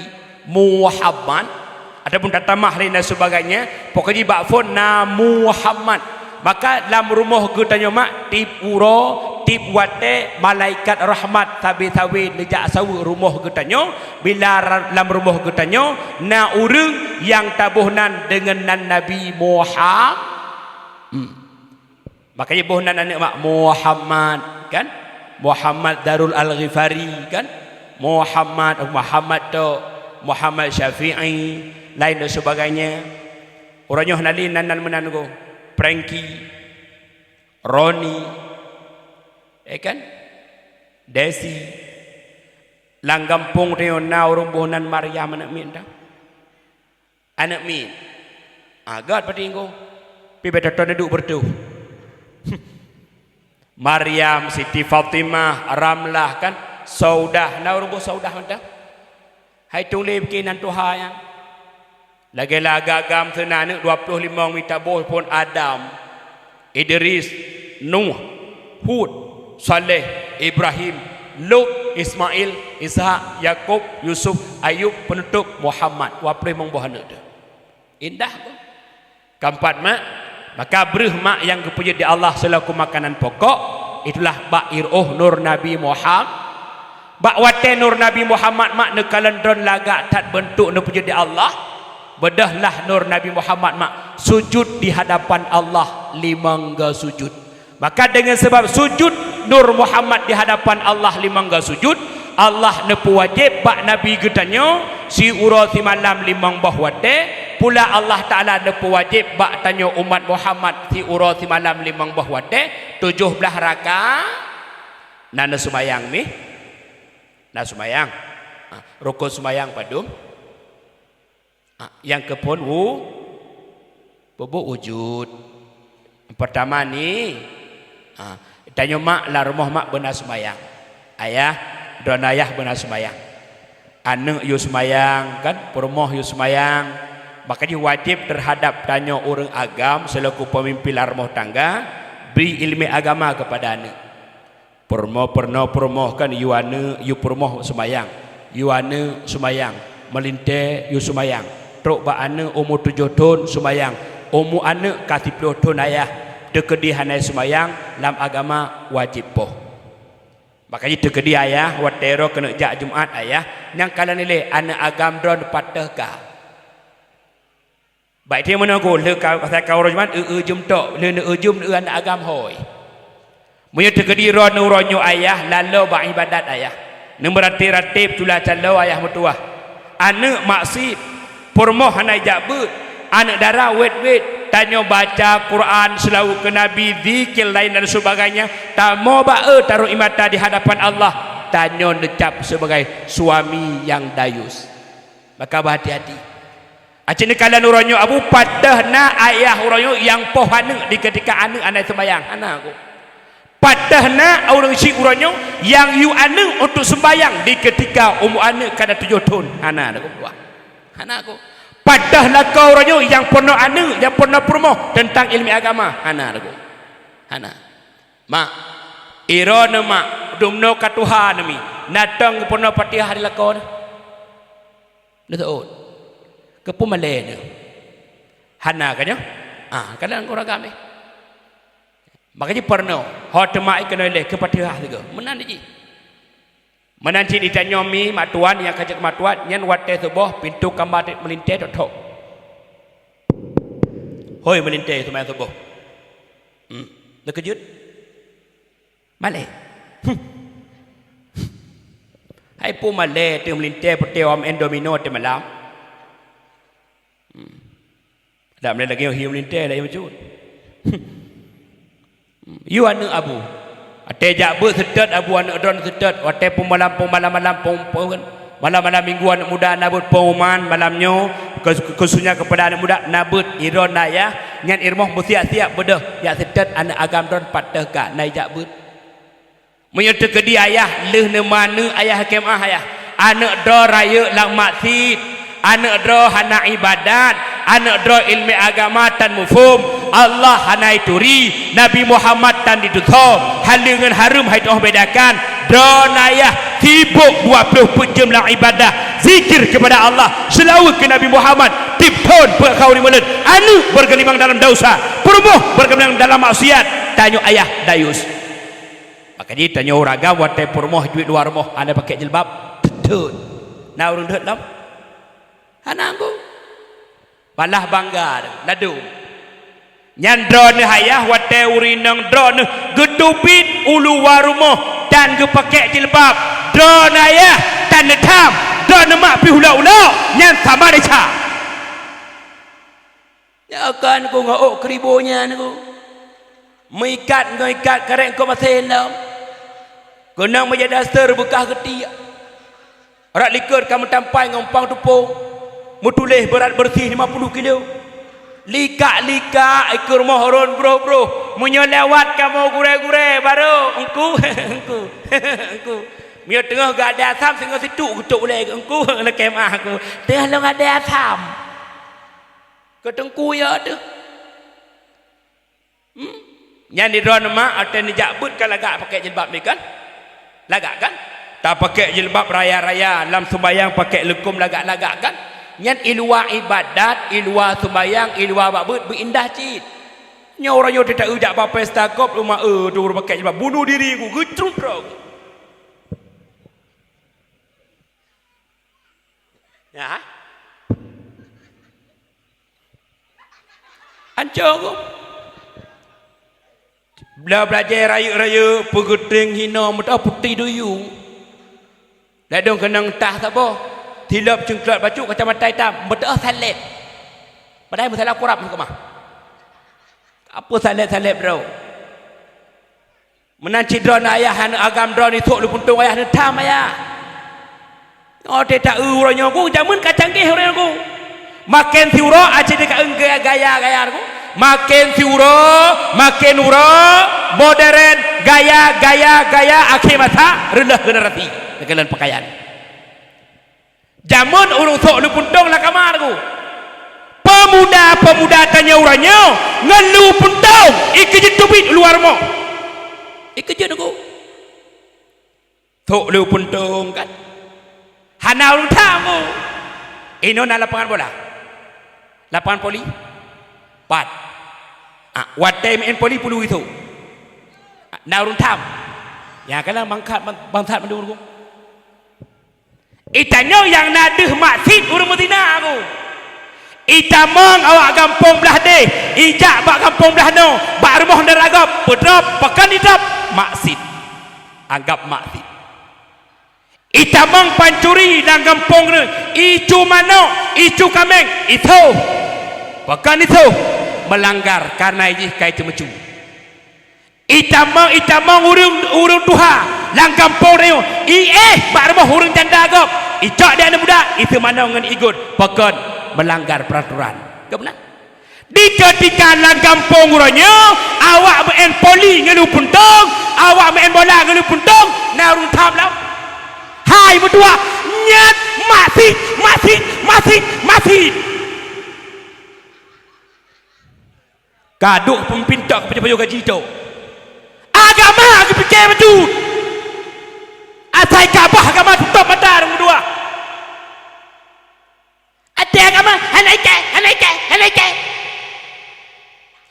Muhammad ataupun tatamah lain dan sebagainya, pokoknya bakfon na Muhammad. Maka dalam rumah ke tanya mak tip uro tip wate malaikat rahmat tabi-tabi lejak sawu rumah ke tanya, bila dalam rumah ke tanya na urang yang tabuhnan dengan nan Nabi Muhammad. Makanya bohnan anak mak Muhammad kan, Muhammad Darul Al-Ghifari kan, Muhammad tu Muhammad Syafi'i lain dan sebagainya. Orangnya nalin nan menango Franky Roni kan Desi langgampung dia na orang bohnan Maryam anak min dah anak min agak patinggo pi beta ton duduk bertuh Maryam, Siti Fatimah, Ramlah kan Saudah na orang boh Saudah dah hai tungli bikinan Tuhan lagi agam senana 25 mita boh pun Adam, Idris, Nuh, Hud, Saleh, Ibrahim, Lut, Ismail, Ishak, Yakub, Yusuf, Ayub, penutup Muhammad. Wapre mong bohana tu. Indah tu. Keempat mak, maka berh mak yang kepunya di Allah selaku makanan pokok, itulah bak iroh nur Nabi Muhammad. Bak wate nur Nabi Muhammad mak ne kalendron lagak tat bentuk ne punya di Allah. Bedahlah nur Nabi Muhammad mak sujud di hadapan Allah 5 sujud. Maka dengan sebab sujud Nur Muhammad di hadapan Allah limang ga sujud. Allah nepu wajib bak Nabi getanyo si ura si malam limang bah wate. Pula Allah Ta'ala nepu wajib bak tanyo umat Muhammad si ura si malam limang bah wate. 17 rakaat. Nana sumayang ni. Nah sumayang. Rukun sumayang padum. Yang kepon bubuk wujud. Pertama ni tanya mak lah rumah mak benar sumayang. Ayah dan ayah benar sumayang. Anak you sumayang kan, permoh you sumayang. Makanya wajib terhadap tanya orang agam selaku pemimpin rumah tangga beri ilmu agama kepada anak. Permoh kan you anak you permoh sumayang. You anak sumayang, melinte you sumayang. Truk ba anak umur 7 tahun sumayang. Umur anak kasih 10 tahun ayah. Dekedi hanai sumayang dalam agama wajib poh. Makanya dekedi ayah watero kena jak Jumaat ayah yang kala nilai anak agam dron patah ka. Baik dia mana ko le ka pasal kau Jumaat jum tok le jum anak agam hoi. Munya dekedi ron ronyo ayah lalu ba ibadat ayah. Nang beratib tulah calo ayah mutuah. Anak maksud permoh hanai jabut anak darah wet tanya baca Quran selalu ke Nabi zikir lain dan sebagainya tak mau taruh imata di hadapan Allah tanya necap sebagai suami yang dayus maka berhati-hati acini kalian uranyo abu padah na ayah uranyo yang pohana di ketika anak sembayang anak aku padah na orang si uranyo yang you anak untuk sembayang di ketika umur anak kada 7 tahun anak aku anak aku padahlah kau orang yang pernah anu, yang pernah promoh tentang ilmu agama. Hana lagu. Hana. Mak, irona mak, dumno katuhan mi. Natang pernah patih hari lakon. Betul. Kepumale ni. Hana kan ya? Kadang orang kami. Makanya pernah. Hot mak ikan oleh kepatih hari ke. Menan lagi. Menanti ditanyomi matuan yang kajak matuan nyan wate subuh pintu kamar melintai tok. Hoi melintai semai subuh. Lekejut. Male. Hai pu male tu melintai peteom endomino te malam. Dah mele lagi hiu melintai lagi macam. You anu abu. Ate jakbu sedet abu anak don sedet wate malam malam minggu anak muda nabut pengumuman malamnya khususnya kepada anak muda nabut iron ya nyan irmoh siap bedah ya sedet anak agam don patah ka nai jakbu menyerta ke dia ayah leh ne mana ayah kemah ayah anak do raya lang maksud anak do hana ibadat anak do ilmu agama tan mufhum Allah hanai turi Nabi Muhammad tan ditutup hal dengan harum hai toh bedakan donayah sibuk 24 jam lang ibadah zikir kepada Allah selalu ke Nabi Muhammad tipton perkau ni mulut anu bergelimang dalam dosa perumuh bergelimang dalam maksiat tanya ayah dayus maka dia tanya orang gawat te perumuh duit luar rumah anda pakai jilbab tetut na urang deut lam anakku balah bangga ladu nyan drone hayah wate urinang drone gedubit ulu warumoh dan ge pakai jilbab drone ayah tan netam drone mak pi hula-hula nyan sama deca ya akan ku ngok keribonya niku mengikat karek ko masen lam gunang menjadi dasar bekah geti rak likur kamu tampai ngompang tupung mutuleh berat bersih 50 kilo lika ikut mohon bro menyelewat kamu gure baru engku mio tengah gak ada asam sehingga situ kutuk boleh engku nak kemah aku tengah lo gak ada asam ketengku ya tu yang di ruang mak ada ni jakbut kan lagak pakai jilbab ni kan lagak kan tak pakai jilbab raya-raya dalam sembahyang pakai lekum lagak-lagak kan nyan ilwa ibadat ilwa sembayang ilwa babut berindah cit nya orang yo tidak ujak apa pesta kop rumah tu pakai jilbab bunuh diri aku getruk ya hancur aku belajar raya-raya pegeting hina mudah putih duyu. Ladong kenang tah tak apa. Tilap cengklat baju kacamata hitam, mudah salib. Padahal masalah kurap ke mah. Apa salib-salib bro? Menan cidra ayah agam drone itu lu puntung ayah tam ayah. Oh tidak uranya aku jamun kacang ke uranya aku. Makin tiuro aja dekat gaya-gaya aku. Makin tiuro, makin uro, modern, gaya akhir masa rendah generasi dengan pakaian. Jamun urung sok lu puntung lah kamar aku. Pemuda-pemuda tanya uranya ngelu puntung ikejut tubit luar mo. Ikejut aku. Sok lu puntung kan. Hana urung tamu. Ino na lapangan bola. Lapangan poli. Pat. Watai main poli puluh itu. Narun tam. Ya kala bangsat mendur aku. Itanya yang nadeh maksud urang Madinah aku. Itamang awak kampung belah deh. Ijak bak kampung belah no. Bak rumah neragap. Pedap pakan idap maksud. Anggap maksud. Itamang pancuri dan kampung ni. Icu mano, icu kameng. Itu. Pakan itu. Melanggar karena ini kait mecu. Itamang urung duha lang kampung dia. Bak rumah urung janda agak. Icak dia anak muda itu mana dengan ikut pakan melanggar peraturan. Ke benar? Di ketika lang kampung urangnya awak main poli ngelu puntung, awak main bola ngelu puntung, narung tam lau. Hai berdua nyat masih. Kaduk pempintak kepada baju gaji itu. Agama aku fikir betul. Asai kabah agama tutup mata orang berdua. Ada agama hanaike.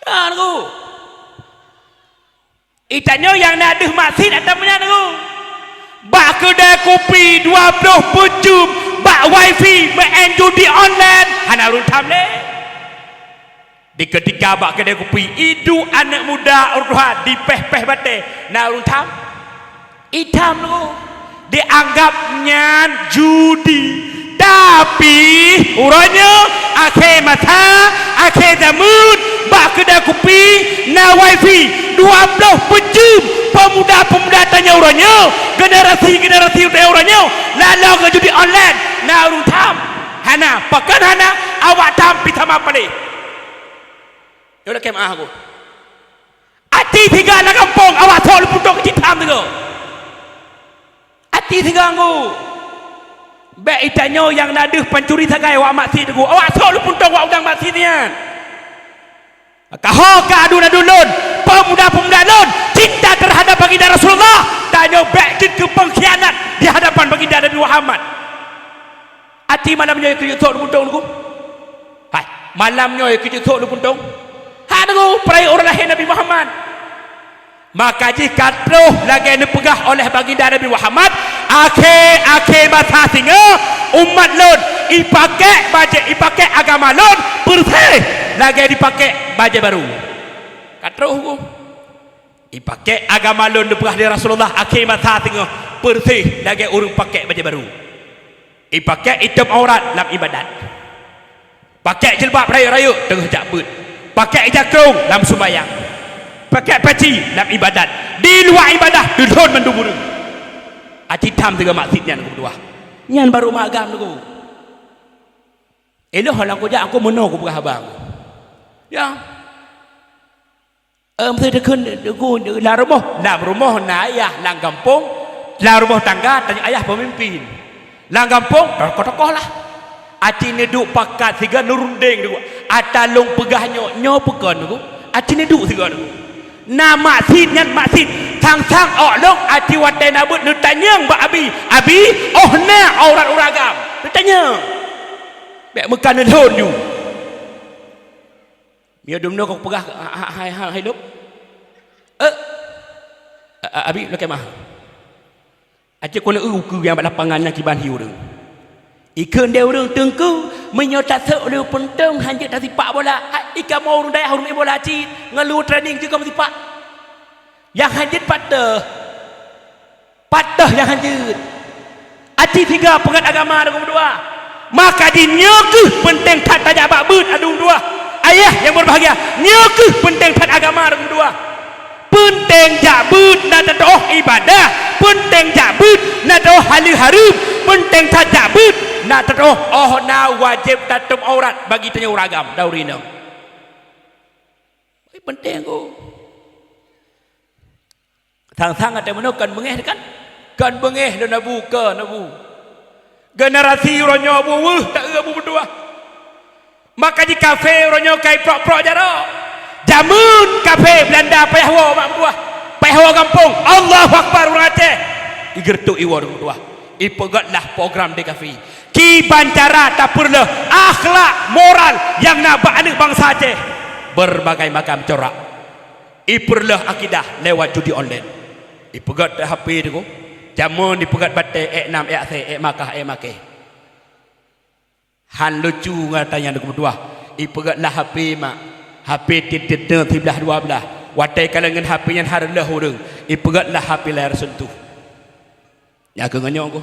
Aku. Itanya yang nadeh masjid atau punya aku. Bak kedai kopi 20 jam, bak wifi, main judi online. Hana urun tam le. Di ketika bak kedai kopi idu anak muda urduha di peh-peh bate na urun tam itam lu dianggapnya judi tapi uranya akhir mata akhir zaman bak kedai kopi na wifi 20 jam pemuda-pemuda tanya uranya generasi uranya lalu ke judi online na urun tam hana pakan hana awak tam pitama pale. Yola kem aku. Ati tiga nak kampung awak tol putok citam tu. Ati tiga aku. Baik itanyo yang nadeh pencuri sagai awak masjid tu. Awak tol putok awak udang masjidnya. Kaho ka adu nadulun, pemuda-pemuda lun cinta terhadap baginda Rasulullah. Tanyo baik ke pengkhianat di hadapan baginda Nabi Muhammad. Ati malamnya kerja tol putok tu. Hai, malamnya kerja tol putok. Hanu perai orang lahir Nabi Muhammad. Maka jika terus lagi dipegah oleh baginda Nabi Muhammad, akhir masa singa umat lun ipakai agama lun bersih lagi dipakai baju baru. Katruh ipakai agama lun dipegah dari Rasulullah akhir masa singa bersih lagi urung pakai baju baru. Ipakai hitam aurat dalam ibadat. Pakai jilbab raya-raya tengah jakbut. Pakai jakrung dalam sembahyang, pakai peci dalam ibadat, di luar ibadah duduk mendubur. Aci tam juga maksudnya aku berdua. Nyan baru magam aku. Eloh halang aku jak aku meno aku berah abang. Ya. Mesti dekun aku dalam rumah na ayah lang kampung, dalam rumah tangga tanya ayah pemimpin. Lang kampung tokoh-tokoh lah. Aci ni duk pakat tiga nurunding tu. Atalung pegahnya nyo pekan tu. Aci ni duk tiga tu. Na maksud nyan maksud tang-tang oklong aci watai nabut nu tanyang ba abi oh na aurat uragam. Nu tanya. Bek mekan dhon you. Biar dumno kau pegah hai lup. Abi lo kemah. Aci kena ku yang lapangan nak kiban hiu tu. Ikan dia orang tengku menyota seorang pentung hanya tak sipak bola. Ikan mau orang daya orang bola cit ngelu training juga mesti pak. yang hanjit patah yang hanjit ati tiga pengat agama ada dua maka dinyekuh penting tak tajak bakbut ada dua ayah yang berbahagia nyekuh penting tak agama ada dua penting jabut nak tahu ibadah penting jabut nak tahu halil harum penting tak jabut nak tahu na wajib tatum aurat bagi tanya uragam daurina penting ko thang-thang ada mana kan bengeh kan bengeh dan nabu generasi ronyo abu tak abu berdua maka di kafe ronyo kai prok-prok jaro jamun kafe Belanda payahwa mak berdua payahwa kampung Allahu Akbar orang Aceh igertu iwa berdua ipegatlah program di kafe ki bancara tak perlu akhlak moral yang nak anak bangsa Aceh berbagai macam corak iperlah akidah lewat judi online ipegat HP tu jamun dipegat batik 6 C makah make han lucu ngatanya deku berdua ipegatlah HP mak HP titik 13 12 watai kalangan HP yang harlah urang ipegatlah HP layar sentuh ya ke nganyong ko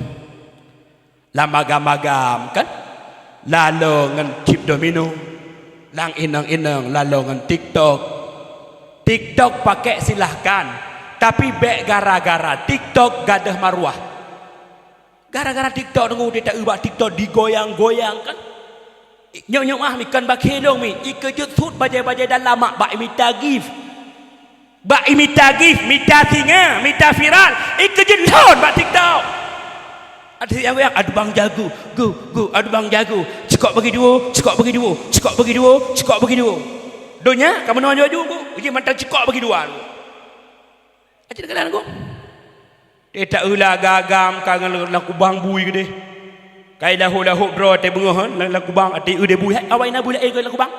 lamagam-magam kan lalu ngan chip domino lang inang lalu ngan TikTok pakai silahkan tapi bek gara-gara TikTok gadah maruah gara-gara TikTok tunggu dia tak ubah TikTok digoyang-goyang kan nyok-nyok mikan bakhe dong mi ikejut sud bajai-bajai dalam mak bak imita gif mita singa mita viral ikejut lon bak TikTok ada yang adu bang jago go adu bang jago cekok bagi dua donya kamu nak jual go uji mantap cekok bagi dua aja kalian go tidak ulah gagam kangen laku bang bui gede kai lahu bro te bengah laku bang ati ude bui awai na bui laku bang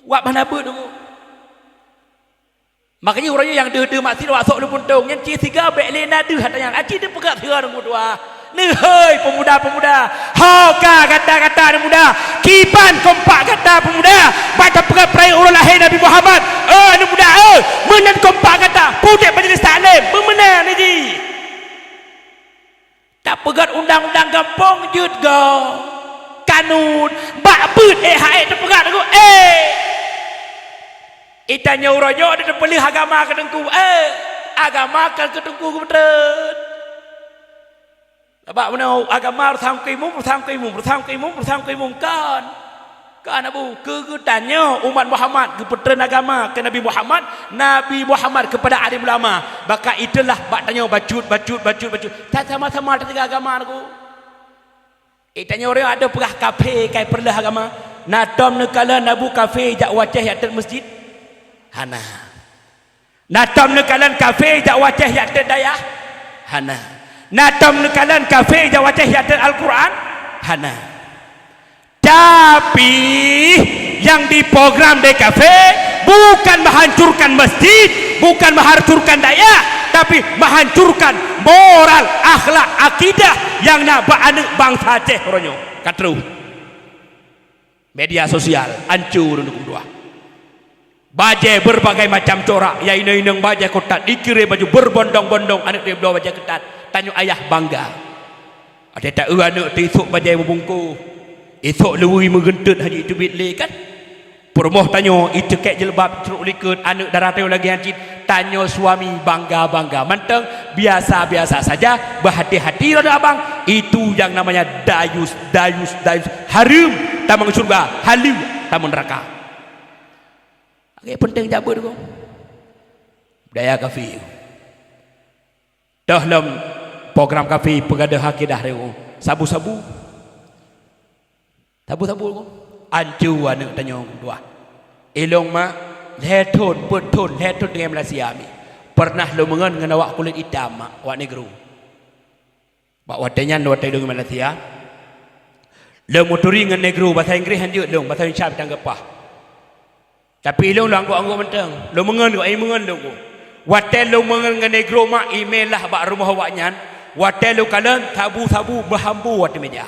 wak mana ber tu makanya orang yang de masih wak sok lu puntung yang ci tiga bek lena de hatanya aci de pegat theur ngu dua ni hei pemuda hoka kata-kata muda kipan kompak kata pemuda baca pegat perai orang lahir Nabi Muhammad ni muda menan kompak kata pudak majlis taklim bemenan ni ji tak pegat undang-undang kampung jut go kanun bak beut tu pegat aku itanya uroyo ada beli agama ke dengku agama kan ke dengku betul Abak mana agama bersama keimu kan abu ke tanya umat Muhammad ke petern agama ke Nabi Muhammad kepada alim ulama maka itulah bak tanya bacut tak sama-sama ada tiga agama aku tanya orang ada perah kafe kai perlah agama natom nekala nabu kafe jak wacah yak masjid hana natom nekalan kafe jak wacah yak dayah hana natom nekalan kafe jak wacah yak Al-Quran hana tapi yang diprogram di kafe bukan menghancurkan masjid bukan menghancurkan dayah tapi menghancurkan moral akhlak akidah yang nak anak bangsa Aceh ronyo katru media sosial hancur untuk dua bajai berbagai macam corak ya inang bajai kotak dikirim baju berbondong-bondong anak dia bawa bajai ketat tanya ayah bangga ada tak anak esok bajai berbungku esok lewi mengentut haji itu bitli kan permoh tanya itu kek jelbab ceruk likut anak darah tayo lagi hancit tanya suami bangga-bangga menteng biasa-biasa saja berhati-hati rada abang itu yang namanya dayus harum tamang surga halu tamang neraka okay, penting jabut ko budaya kafe dalam program kafe pengadah akidah reu sabu-sabu ko ancu anak tanya dua elong mak letun betul letun dengan Malaysia mi pernah lo mengen dengan awak kulit hitam mak awak negro bak watanya watai dengan Malaysia lo motori dengan negro bahasa Inggeris hanjut lo bahasa Indonesia tanggapah tapi lo angguk menteng lo mengen ko ai mengen lo ko watai lo mengen dengan negro mak email lah bak rumah awaknya watai lo kalan sabu berhambu watai meja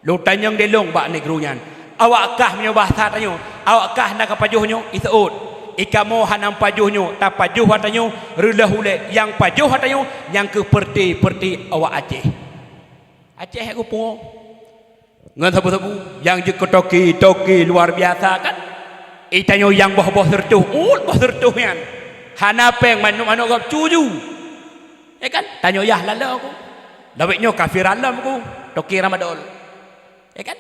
lo tanyang delong bak negro nyan awakkah punya bahasa tanya awakkah nak kapajuhnyo isaud ikamo hanam pajuhnyo ta pajuh hatanyo relah ule yang pajuh hatanyo yang ke perti awak Aceh aku pun ngan sabu-sabu yang je toki luar biasa kan itanyo yang boh sertuh boh sertuh yan hanapeng manu gap cuju ya kan tanyo yah lala aku dawetnyo kafir alam aku toki ramadol ya kan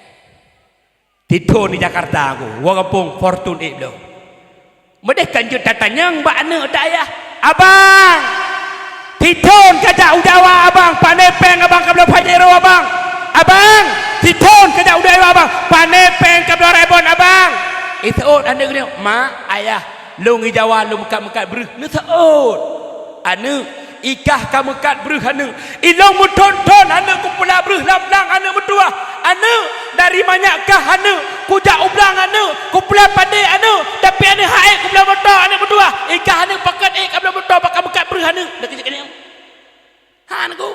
Tito di Jakarta aku, walaupun fortune itu. Medeh kanjut datanyang mbak ane daya, abang, Titon kajak udawa abang, panepeng abang kabel pajero abang, Titon kajak udawa abang, panepeng kabel rebon abang. Itu ane gini, ma ayah, lu ngijawa lu mekat beruh, nu seot, ane ikah kamu kat beruh ane, ilong muton ane kumpula beruh lam ane berdua, ane dari banyakkah ane kujak ublang ane kumpula pandai ane tapi ane haik kumpula motor ane berdua ikah ane pakat kabla motor pakai mekat beruh ane dah kejak ni ane ku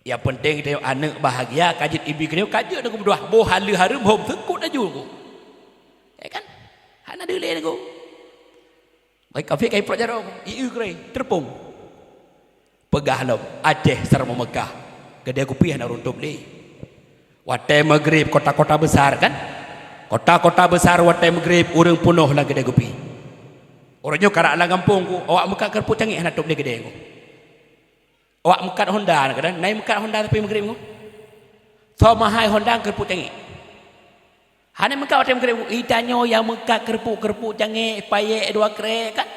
yang penting kita ane bahagia kajit ibi kena kajit aku berdua boh halu harum hom sekut aju ku ya kan hana dele aku baik kafe kai projaro iu kre terpung pegah lom Aceh sareng Mekah gede aku piah nak runtup ni watai Maghrib kota-kota besar kan kota-kota besar watai Maghrib urang penuh lah gede aku pi orangnya karak lah kampung ku awak mekat kerput canggih nak tup ni gede aku awak mekat Honda kan naik mekat Honda tapi Maghrib ku so mahai Honda kerput canggih hanya mekat watai Maghrib ku itanyo yang mekat kerput canggih payek dua krek kan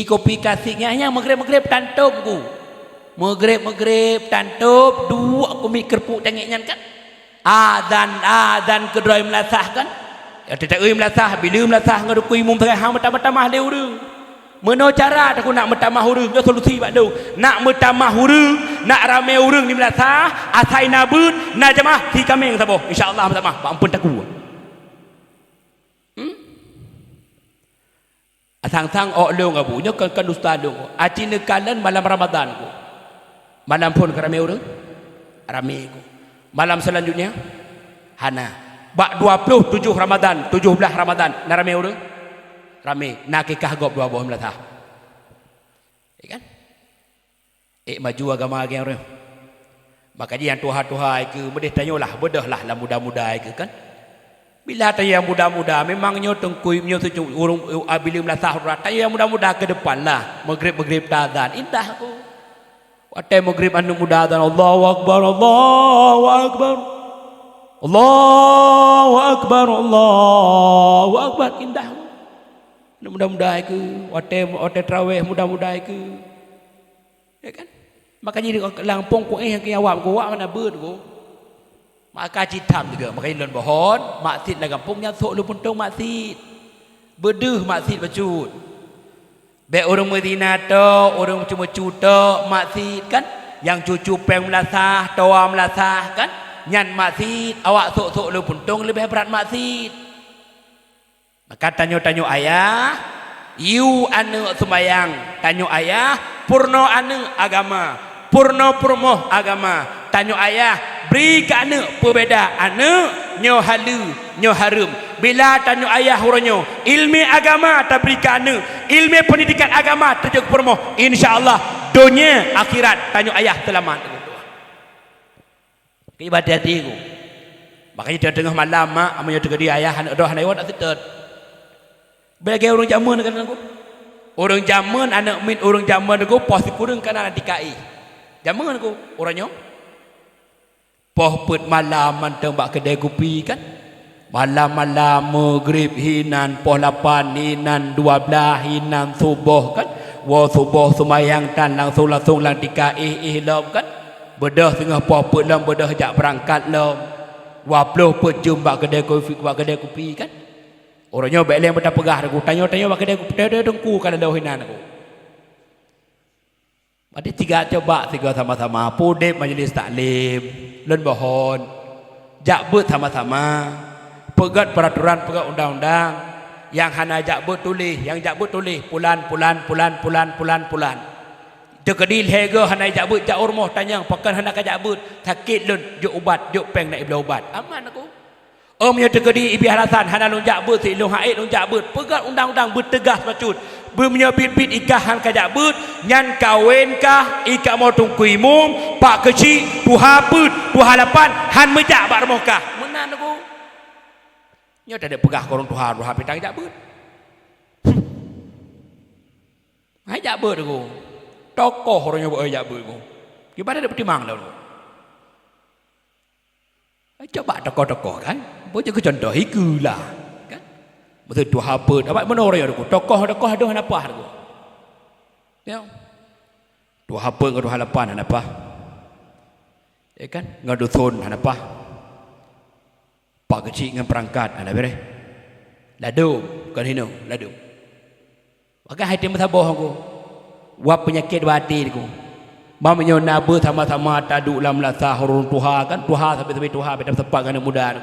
kopi kasihnya hanya Maghrib tantum ku Maghrib tantup dua kumi kerpuk tengiknya kan azan kedua melasah kan ya tidak melasah bila melasah ngadukui mum tengah hang metamah dia urang meno cara aku nak metamah urang dia solusi bak dau nak metamah urang nak ramai urang di melasah asai nabut na jemaah ti kameng sabo insyaallah metamah pak ampun taku asang-sang ok leung abu nya kan ustaz leung acine kalan malam Ramadan ku malam pun ramai orang ramai ku malam selanjutnya hana bak 27 Ramadan 17 Ramadan na ramai orang ramai nak kekah gop dua buah melatah ya kan maju agama yang orang makanya yang tuha-tuha ke bedeh tanyolah bedahlah lah muda-muda ke kan bila tanya yang muda-muda memangnya tengkui nyo tu urung bila melatah tanya yang muda-muda ke depan lah Maghrib tazan indah aku watai Maghrib anu muda dan Allahu Akbar Allahu Akbar Allahu Akbar Allahu Akbar indah muda-muda ke watai tarawih muda-muda ke ya kan makanya di lampung ku yang ke awak mana ber ku maka citam juga makanya lon bohon maksud dalam kampungnya sok lu puntung maksud bedeh maksud bacut be orang Medina tu orang cuma cuta maksud kan yang cucu peng melasah toa melasah kan nyan maksud awak sok-sok lu puntung lebih berat maksud maka tanyo ayah you anu sembayang tanyo ayah purno anu agama purno purmoh agama tanyo ayah beri ke anu perbeda anu nyo halu nyo harum bila tanyo ayah huranyo ilmi agama tabri ke anu ilmi pendidikan agama terjog permoh insyaallah dunia akhirat tanyo ayah selamat ibadat itu makanya dia tengah malam mak amanya tengah dia ayah anak doh anak tak setet bagi orang zaman kan aku orang zaman anak min orang zaman aku pos kurang kan anak dikai zaman aku orangnya poh put malam manteng bak kedai kopi kan malam-malam Maghrib hinan poh 8 hinan 12 hinan subuh kan wa subuh sembahyang tan langsung lang dikai ihlam kan bedah tengah poh put lam bedah jak berangkat lam wa ploh put jum bak kedai kopi kan orangnya baik yang bertapegah aku tanya bak kedai kopi dia dengku kan ada hinan aku ada tiga sama-sama pudip majlis taklim lon bohon jakbut sama-sama pegat peraturan pegat undang-undang yang hana jakbut tulis yang jakbut tulis pulan dekadil hega hana jakbut jak urmoh tanya pakan hana ka jakbut sakit lon juk ubat juk peng nak beli ubat aman aku Omnya tegedi ibi halasan hana lunjak ber si long haid lunjak ber pegat undang-undang bertegas bacut bermenya bit-bit ikahan kajak ber nyan kawin kah ikak mau tungkui mum pak kecil tuha put tuha lapan han mejak bak remokah menan aku nya tak ada pegah korang tuha pitang jak ber hai jak ber aku tokoh orangnya buat jak ber aku gimana ada pertimang dah coba tokoh-tokoh kan boleh ke contoh ikulah kan betul tu apa dapat mana orang aku tokoh ada apa aku ya tu apa ngadu halapan apa ya kan ngadu thon apa pak kecil dengan perangkat ada bere ladu kan hino ladu maka hati mataboh aku wap penyakit hati aku mamanya nabe sama-sama tadu lam lasah hurun tuha kan tuha sampai tuha beda tepat kan muda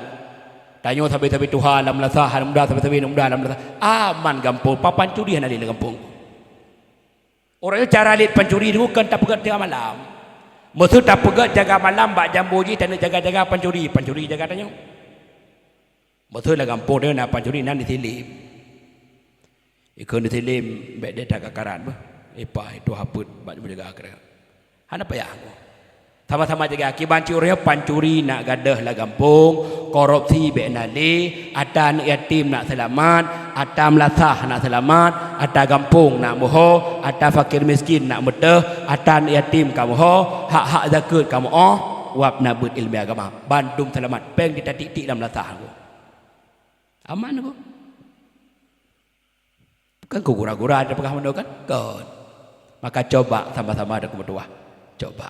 tanyo sampai tuha lam lasah muda sampai muda lam lasah aman gampung papan curi hana di kampung orang cara lihat pencuri itu kan tak pegat jaga malam maksud tak pegat jaga malam bak jamboji tak jaga-jaga pencuri jaga tanyo maksud lah kampung dia nak pencuri nan ditilim ikon ditilim bek dia tak kakaran bah epah itu haput bak jaga akhirat hana payah aku sama-sama jaga kibanci orang pancuri nak gadah lah kampung korupsi be nali ada anak yatim nak selamat ada melasah nak selamat ada kampung nak moho ada fakir miskin nak medeh ada anak yatim kamu ho hak-hak zakat kamu wap nak ber ilmu agama Bandung selamat peng ditatik-tik dalam melasah aku aman aku kan ku gura-gura ada pegah mana kan maka coba sama-sama ada berdua coba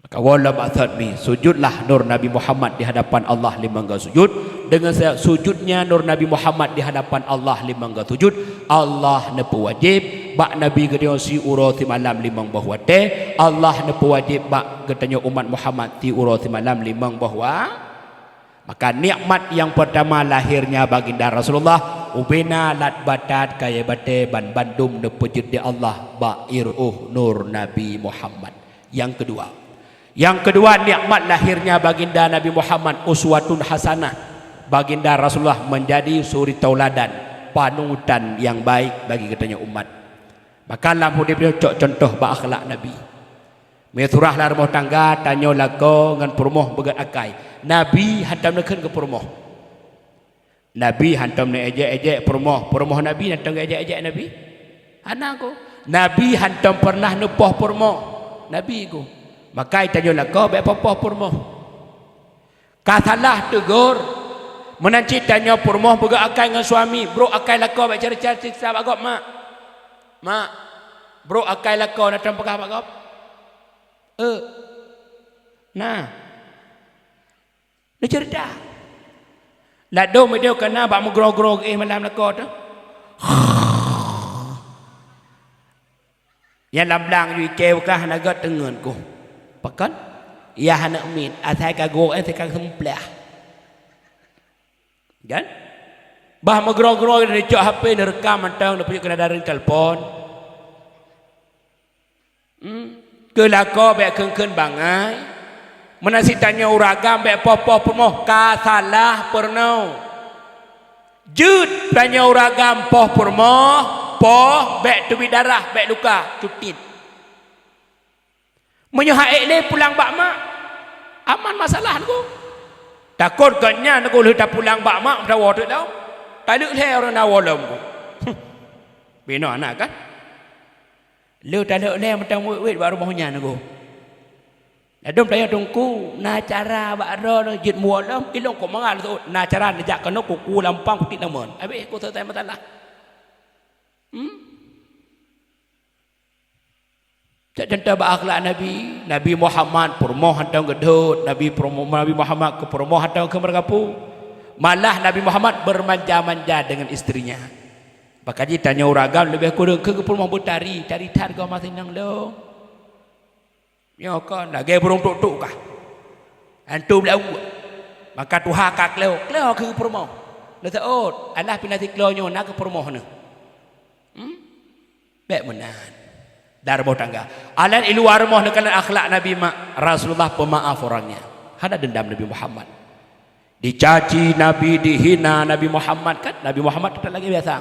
maka wala ba'thad mi sujudlah nur Nabi Muhammad di hadapan Allah limangga sujud dengan sujudnya nur Nabi Muhammad di hadapan Allah limangga sujud Allah nepu wajib bak Nabi gedeon si urati malam limang bahwa teh Allah nepu wajib bak getanya umat Muhammad ti urati malam limang bahwa maka nikmat yang pertama lahirnya baginda Rasulullah ubena lat batat kaya bate ban bandum nepejud di Allah bairuh nur Nabi Muhammad yang kedua nikmat lahirnya baginda Nabi Muhammad uswatun hasanah baginda Rasulullah menjadi suri tauladan panutan yang baik bagi katanya umat maka lampu dia contoh ba akhlak Nabi meturah lah rumah tangga tanyo lako ngan permoh begat akai Nabi hantam neken ke permoh Nabi hantam ne ejek-ejek permoh Nabi hantam ejek-ejek Nabi anaku Nabi hantam pernah nepoh permoh Nabi ku maka tanyo lako be popoh permoh kasalah tegur menanci tanyo permoh begat akai ngan suami bro akai lako be cari-cari siksa bagop mak bro akai lako nak pegah bagop nah dia cerita lah do medeo kena bak megrog-grog malam lakot yang lamblang yu kewkah nagat tengen ku pakan ya hana min atai kago atai kag semplah kan bah megrog-grog ni cok HP ni rekam antang dia punya kena daring telefon ke lako be keun bangai menasi tanya uragam be popo pemoh ka salah pernau jud tanya uragam poh permoh poh be tubi darah be luka cutit menyohaik le pulang bak mak aman masalah ku takut kanya nak boleh tak pulang bak mak dah wadah dah tak le orang dah walam ku bina anak kan lu tak le macam wait baru mahunya aku adom tanya tungku na cara bak ro jit mualam ilong ko mangal tu na cara nejak kena kuku lampang putik namun habis aku selesai masalah contoh akhlak Nabi Muhammad permoh hantam gedut Nabi Muhammad ke permoh hantam ke mergapu malah Nabi Muhammad bermanja-manja dengan istrinya bakal dia tanya uragam lebih kurang ke permoh bertari cari tar kau masih nang lo ya kan nak gaya burung tuk-tuk kah antum lau maka tuha kak leo ke permoh lata ot Allah pinati klonyo nak ke permoh na baik menan dar bau tangga alan ilu warmoh dengan akhlak Nabi Rasulullah pemaaf orangnya ada dendam Nabi Muhammad Dicaci Nabi, dihina Nabi Muhammad kan. Nabi Muhammad tak lagi biasa.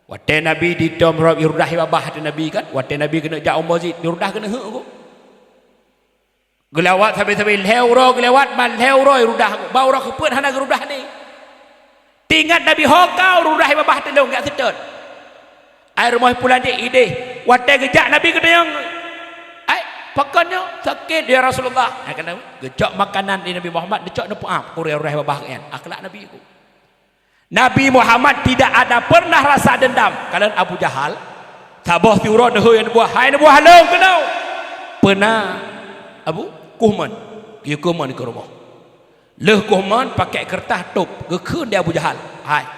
Waktu Nabi ditomrok Yurdah babah Nabi kan. Waktu Nabi kena jauh masjid, Yurdah kena hek aku. Gelawat sampai-sampai lewro, gelawat man lewro Yurdah. Baura keput hana Yurdah ni. Tinggal Nabi hokau Yurdah babah telung kat sedot. Air rumah pulang dia ide. Waktu gejak Nabi kena yang pakannya sakit ya Rasulullah. Kena gejak makanan di Nabi Muhammad, gejak nepuap Yurdah babah kan. Akhlak Nabi itu. Nabi Muhammad tidak ada pernah rasa dendam. Kalau Abu Jahal, sabah tiura dah yang buah, hai buah halong kenau. Pernah Abu Kuhman, dia Kuhman ke rumah. Leh Kuhman pakai kertas tup, gekun dia Abu Jahal. Hai,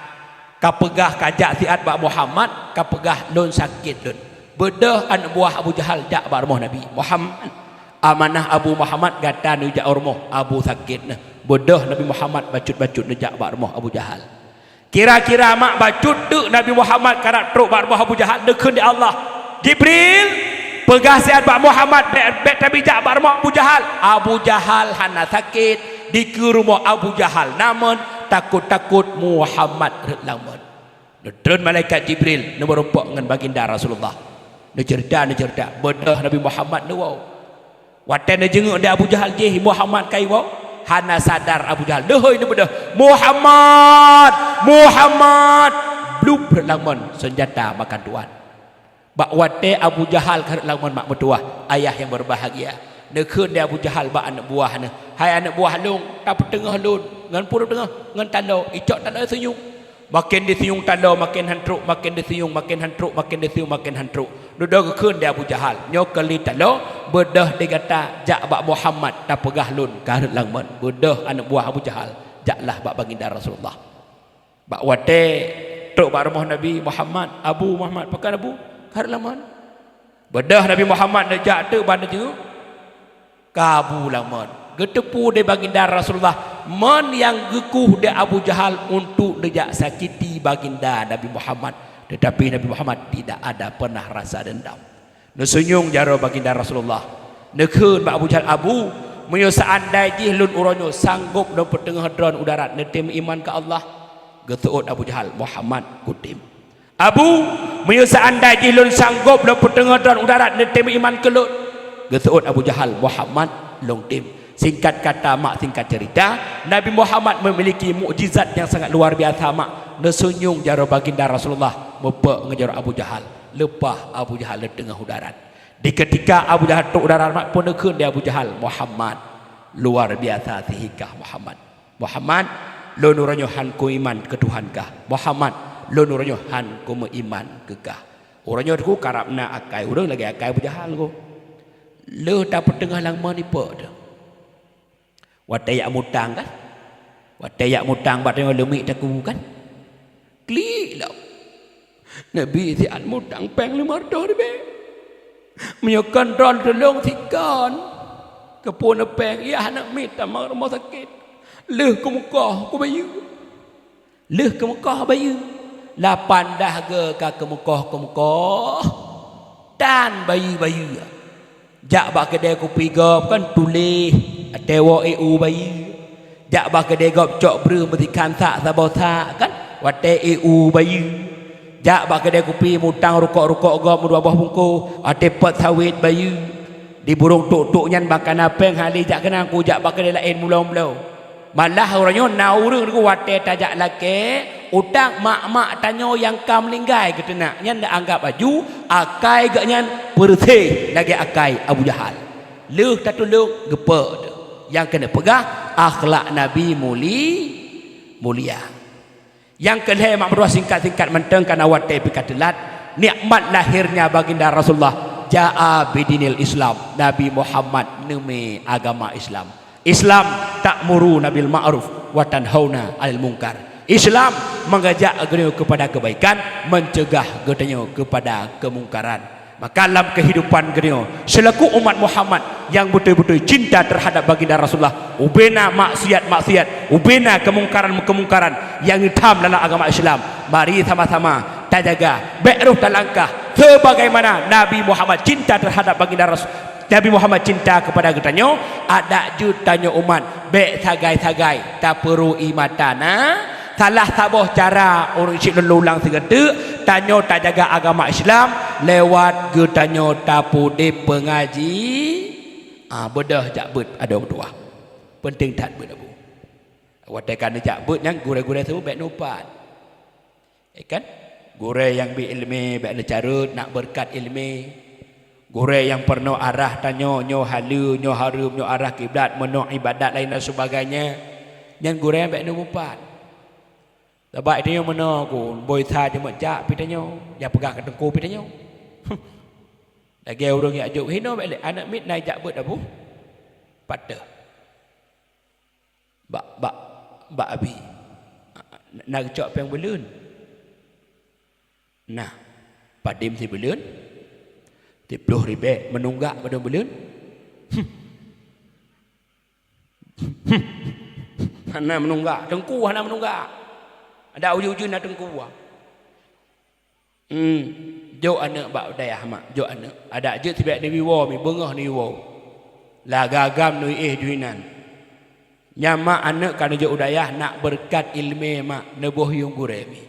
kapegah kajak siat bak Muhammad, kapegah lon sakit lon. Bedah anak buah Abu Jahal jak bak rumah Nabi Muhammad. Amanah Abu Muhammad gata nujak rumah Abu sakit nah. Bedah Nabi Muhammad bacut-bacut nujak bak rumah Abu Jahal. Kira-kira mak bacut duk Nabi Muhammad karat truk bak rumah Abu Jahal dekun di Allah. Jibril pegah siat bak Muhammad bet Nabi jak bak rumah Abu Jahal. Abu Jahal hana sakit di ke rumah Abu Jahal. Namun takut-takut Muhammad lamun. Turun malaikat Jibril nombor rompak dengan baginda Rasulullah. Necerda bedah Nabi Muhammad ni wow. Waktu dia jenguk dia Abu Jahal je Muhammad kai wow. Hana sadar Abu Jahal. Dehoi ni bedah. Muhammad blub lamun senjata makan tuan. Bak wate Abu Jahal karet lamun mak mertua, ayah yang berbahagia. Nekun dia Abu Jahal bak anak buah ne. Hai anak buah long, tak tengah lun, ngan pura tengah, ngan talo, icok talo senyum. Makin disiung talo makin hantruk, makin disiung makin hantruk, makin disiung makin hantruk. Duduk kekun dia Abu Jahal. Nyokeli talo bedah dia kata jak bak Muhammad tak pegah lun karet lamun. Bedah anak buah Abu Jahal, jaklah bak baginda Rasulullah. Bak wate truk bak rumah Nabi Muhammad, Abu Muhammad pakai Abu karet lamun. Bedah Nabi Muhammad jak tu banda tu kabu lamun. Getepu dia baginda Rasulullah men yang gekuh dia Abu Jahal untuk dia sakiti baginda Nabi Muhammad, tetapi Nabi Muhammad tidak ada pernah rasa dendam. Nesunyung jaro baginda Rasulullah nekun Abu Jahal Abu menyo seandai jihlun uronyo sanggup do petengah dron udarat netem iman ke Allah getuut Abu Jahal Muhammad kutim. Abu menyo seandai jihlun sanggup do petengah dron udarat netem iman ke Lut getuut Abu Jahal Muhammad long tim. Singkat kata mak singkat cerita, Nabi Muhammad memiliki mukjizat yang sangat luar biasa mak. Nesunyung jaro baginda Rasulullah mepe ngejar Abu Jahal. Lepah Abu Jahal di tengah udarat. Di ketika Abu Jahal tok udarat mak pun nekun dia Abu Jahal Muhammad. Luar biasa sihikah Muhammad. Muhammad lo nuranyo han ku iman ke Tuhankah. Muhammad lo nuranyo han ku iman kekah. Uranyo ku karapna akai urang lagi akai Abu Jahal ku. Lo dapat tengah langma ni pe dah. Waktu yak mutang kan, waktu yak mutang buat dengan lemik taku kan, klik lah. Nabi siat mutang peng 500 be, menyokan ron tolong sikan, kepun peng, ya anak minta mak rumah sakit, leh ke Mekah ke bayu, leh ke Mekah bayu, 8 dah ke Mekah, dan bayu. Jak bak kedai kopi gop kan tulis tewa EU bayi. Jak bak kedai gop cok bre metikan tak sabota kan wate EU bayi. Jak bak kedai kopi mutang rukok-rukok gop mudua bawah bungku ate pot sawit bayi. Di burung tok-tok nyan makan apeng hali jak kena aku jak bak kedai lain mulau-mulau. Malah orangnya naurung ku wate tajak lake utang mak-mak tanyo yang kam linggai ke tenak nyan dak anggap baju akai gak nyan perse lagi akai Abu Jahal leuh tatulung gepe yang kena pegah akhlak Nabi mulia yang kedua mak berdua singkat-singkat menteng kana wate pikatelat nikmat lahirnya baginda Rasulullah jaa bidinil Islam. Nabi Muhammad neme agama Islam. Islam ta'muru nabil ma'ruf wa tanhauna 'anil munkar. Islam mengajak geunyo kepada kebaikan, mencegah geunyo kepada kemungkaran. Maka dalam kehidupan geunyo selaku umat Muhammad yang betul-betul cinta terhadap baginda Rasulullah, ubena maksiat, ubena kemungkaran yang hitam dalam agama Islam. Mari sama-sama terjaga beruh talangkah sebagaimana Nabi Muhammad cinta terhadap baginda Rasul. Nabi Muhammad cinta kepada getanyo, ada jutanya umat Bek sagai-sagai tak perlu imatana. Salah sabuh cara orang Islam lulang segetuk tanyo tak jaga agama Islam lewat ge tanyo tapu de pengaji. Bedah jak bet ada dua. Penting tak bet abu. Watakan jak bet yang gure-gure tu bek nupat. Kan? Gure yang bi ilmi bek carut nak berkat ilmi. Gure yang pernah arah tanyo nyo halu nyo harum nyo arah kiblat meno ibadat lain dan sebagainya. Yang gure bek nupat. Sebab itu yang mana aku boy tha je mak jak pi tanyo, ya pegang ke tengku pi tanyo. Lagi orang yang ajuk hino balik anak mit naik jak bet abu. Pada. Bak abi. Nak cok peng belun. Nah, padim si belun. 10 ribu menunggak pada belun. Hana menunggak, tengku hana menunggak. Ada uji-uji nak tengku. Jok anak bak daya mak, jok anak. Ada je tiba ni wiwo mi bengah ni wiwo. La gagam ni duinan. Nyama anak kan jok udayah nak berkat ilmu mak nebuh yung gure mi.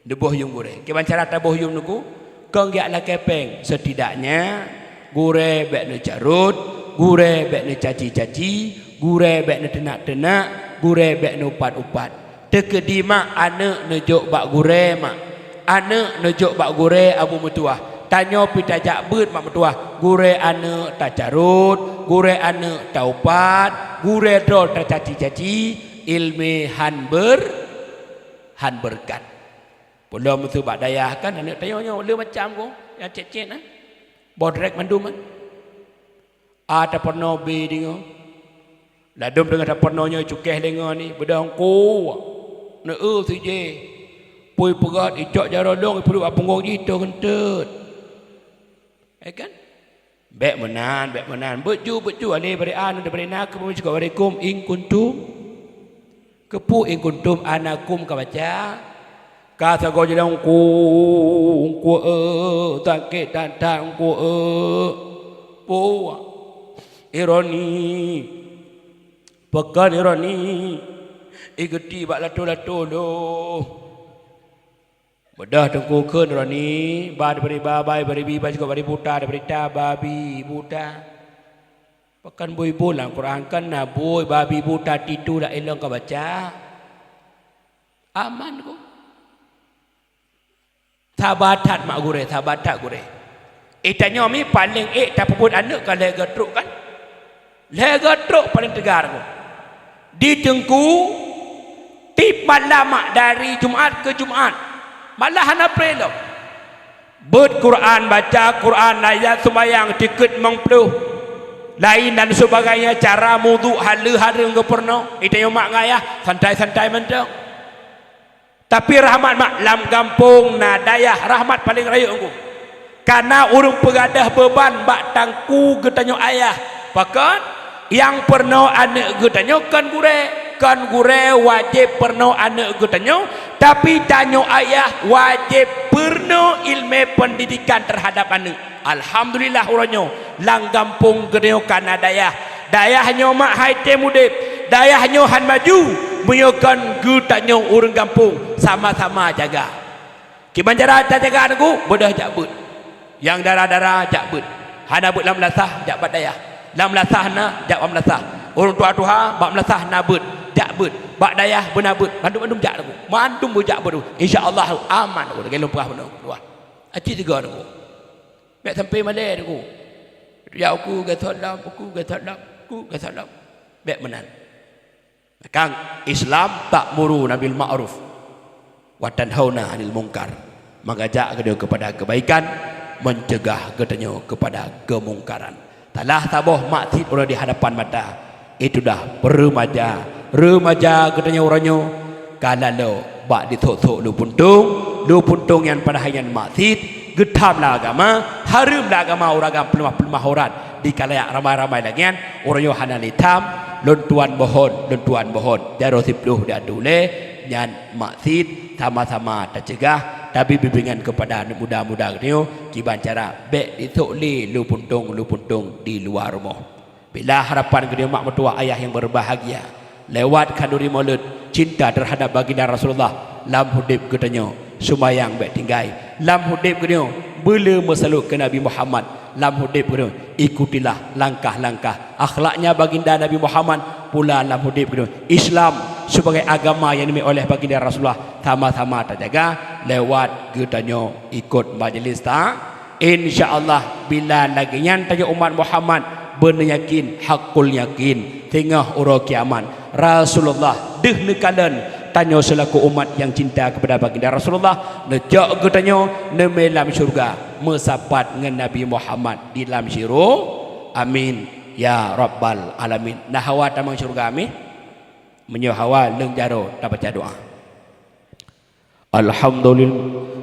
Nebuh yung gure. Keban cara tabuh yung nuku? Kong giak la kepeng setidaknya gure bek ne carut, gure bek ne caci-caci, gure bek ne tenak-tenak, gure bek ne upat-upat. Tekedima anak ne jok bak gure mak. Anak ne jok bak gure abu metuah. Tanyo pita jak bet mak metuah. Gure anak tak carut, gure anak tak upat, gure dol tak caci-caci, ilmu han berkat. Belum tu bak dayah kan anak tanya le macam ko yang cek-cek nah. Bodrek mandum kan. Ada porno be dingo. Ladum dengan ada pornonya cukeh dengar ni bedang ko. Ne si je. Pui pegat icok jarolong perlu apungong itu kentut. Kan? Bek menan. Beju ale bari an bari nak kemudian juga waalaikum in kuntum. Kepu in kuntum anakum ka baca. Kata kau jadi ku takut tantang ku ironi pekan ironi igeti bak lato lo bedah tengku keun ironi ba diberi babai beri biba juga beri buta diberi babi buta pekan boy bolang Quran kan na boy babi buta titu dak elong ka baca aman ko. Tabatat mak gure, tabatat gure. Itanya mi paling tak puput anak kan lega truk kan. Lega truk paling tegar ko. Di tengku tip malam dari Jumaat ke Jumaat. Malah hana prelo. Bet Quran baca Quran ayat sembahyang tikut mengpeluh. Lain dan sebagainya cara wudu hala-hala ke pernah. Itanya mak ngayah santai-santai mentang. Tapi rahmat mak lam kampung na dayah rahmat paling raya aku. Karena urung pegadah beban bak tangku getanyo ayah. Pakat yang pernah anak getanyo kan gure wajib pernah anak getanyo tapi tanyo ayah wajib pernah ilmu pendidikan terhadap anak. Alhamdulillah uranyo lang kampung getanyo kana dayahnya mak haite mudip dayahnya han maju menyokan getanyo urang kampung sama-sama jaga. Kibanjara jaga aku bodah jakbut. Yang darah-darah jakbut. Hana but lam lasah jakbat dayah. Lam lasah na jak am lasah. Urang tua-tua bak lasah na but jakbut. Bak dayah benabut. Bandum-bandum jak aku. Mandum bujak bodu. Insya-Allah aman aku lagi lumpah bodu. Dua. Aci tiga aku. Mek sampai malai aku. Ya aku gasalam, aku gasalam. Mek menan. Kang Islam ta'muru nabil ma'ruf wa tanhauna 'anil munkar. Mengajak dia kepada kebaikan, mencegah katanya kepada kemungkaran. Talah taboh maksiat orang di hadapan mata. Itu dah remaja katanya orangnya kalalo bak ditok-tok lu puntung yang pada hayan maksiat, getamlah agama, haramlah agama orang pelemah-pelemah orang di kalayak ramai-ramai lagian orangnya hana litam Luntuan bohon Jaro 10 dah dule Nyan maksiat sama-sama tercegah. Tapi bimbingan kepada anak muda-muda ni kiban cara bek ditok li lu puntung di luar rumah. Bila harapan kedua mak mertua ayah yang berbahagia lewat kanduri maulid cinta terhadap baginda Rasulullah lam hudib katanya sumayang baik tinggai lam hudib katanya bila bersalut ke Nabi Muhammad lam hudib katanya ikutilah langkah-langkah akhlaknya baginda Nabi Muhammad pula lam hudib katanya Islam sebagai agama yang dimiliki oleh baginda Rasulullah sama-sama terjaga lewat katanya ikut majlis ta insya-Allah bila lagi nyantanya umat Muhammad benar yakin hakul yakin tengah ura kiamat Rasulullah deh nekalan tanya selaku umat yang cinta kepada baginda Rasulullah nejak katanya nemelam syurga mesapat dengan Nabi Muhammad di dalam syiru amin ya rabbal alamin nah hawa tamang syurga amin menyo hawa leng jaro dapat doa alhamdulillah